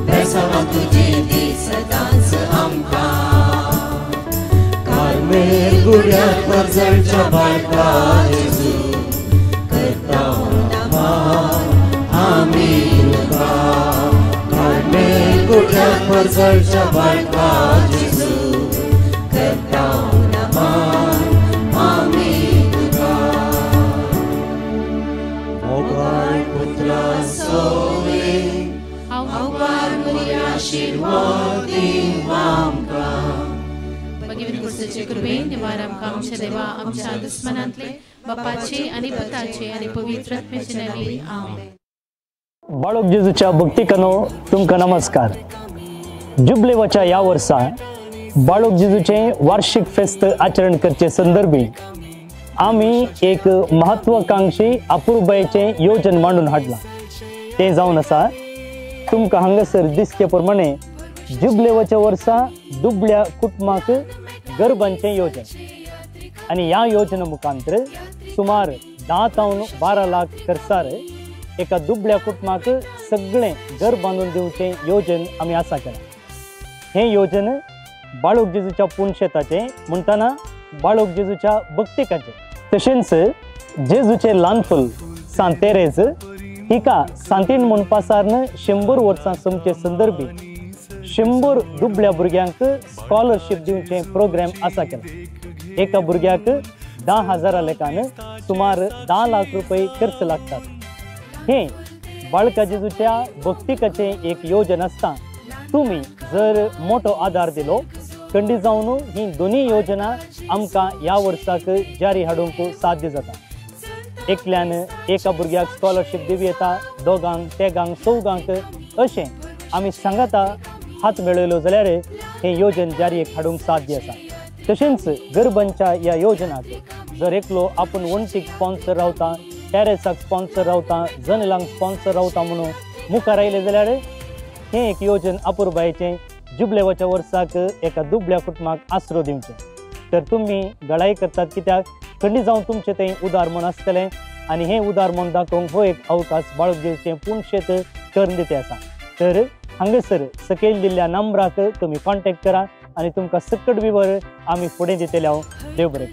Speaker 5: बेसांवां तुजी दीस सदांच आमकां.
Speaker 2: कार्मेल कुड्यार परजळच्या बाळका जेजू
Speaker 5: करता नामान
Speaker 2: आमी तुका. कार्मेल कुड्यार परजळच्या बाळका जेजू
Speaker 5: करता नामान आमी तुका.
Speaker 2: मोगाळ पुत्रा सोवे,
Speaker 5: अवकार बरी आशीर्वाद दी आमकां. भगीवन कुर्साचे कृपेन निवार आमकां आमच्या देवा आमच्या दुस्मनांतले बापाचे आनी पुताचे आनी पवित्र आत्म्याचे नांवी आमेन.
Speaker 13: बाळक जेजूच्या भक्तिकानो तुमकां नमस्कार. जुबलेवाच्या ह्या वर्सा बाळक जेजूचे वार्षिक फेस्त आचरण करचे संदर्भी आमी एक महत्वाकांक्षी अपूर्वतेचे योजन मांडून हाडला. ते जावन आसा तुमकां हांगासर दिसचे प्रमाणे जुबलेवाच्या वर्सा दुबळ्या कुटुंबाक गरबांचे योजन. आनी ह्या योजना मुखांतर सुमार 10 ते 12 लाख खर्चार एका दुबळ्या कुटुंबाक सगळें घर बांदून दिवचे योजन आमी आसा केला. हे योजन बाळक जेजूच्या पुणशेताचे म्हणटाना बाळक जेजूच्या भक्तिकाचे. तशेंच जेजूचे ल्हानफूल सांत तेरेज हिका सांतीन म्हणपा सारन 100 वर्सां समचे संदर्भी 100 दुबळ्या भुरग्यांक स्कॉलरशीप दिवचे प्रोग्राम आसा केला. एका भुरग्याक 10,000 लेखान सुमार 10 लाख रुपये खर्च लागतात. हे बाळका जेजूच्या भक्तिकाचे एक योजना आसता. तुम्ही जर मोठो आधार दिलो खंडी जावन ही दोन्ही योजना आमकां ह्या वर्साक जारी हाडूंक साध्य जाता. एकल्यान एका भुरग्याक स्कॉलरशीप दिवं येता, दोगांक, तेगांक, चौगांक अशें आमी सांगाता हात मेळयलो जाल्यार हे योजन जारीक हाडूंक साध्य आसा. तशेंच गरबांच्या ह्या योजनाक जर एकलो आपूण वण्टीक स्पॉन्सर रावता, टॅरेसाक स्पॉन्सर रावता, जनेलांक स्पॉन्सर रावता म्हणून मुखार आयले जाल्यार हे एक योजन अपूर्बायेचें जुबलेवाच्या वर्साक एका दुबळ्या कुटुंबाक आसरो दिवचें. तर तुमी गळाई करतात कित्याक खंडी जावन तुमचें तें उदार मन आसतलें आनी हें उदार मन दाखोवंक हो एक अवकाश बाळक जेजूचें पुणशेत कर्णदिते आसा. तर हांगासर सकयल दिल्ल्या नंबराक तुमी कॉन्टॅक्ट करा आनी तुमकां सकट विवर आमी फुडें दितले. हांव देव बरें.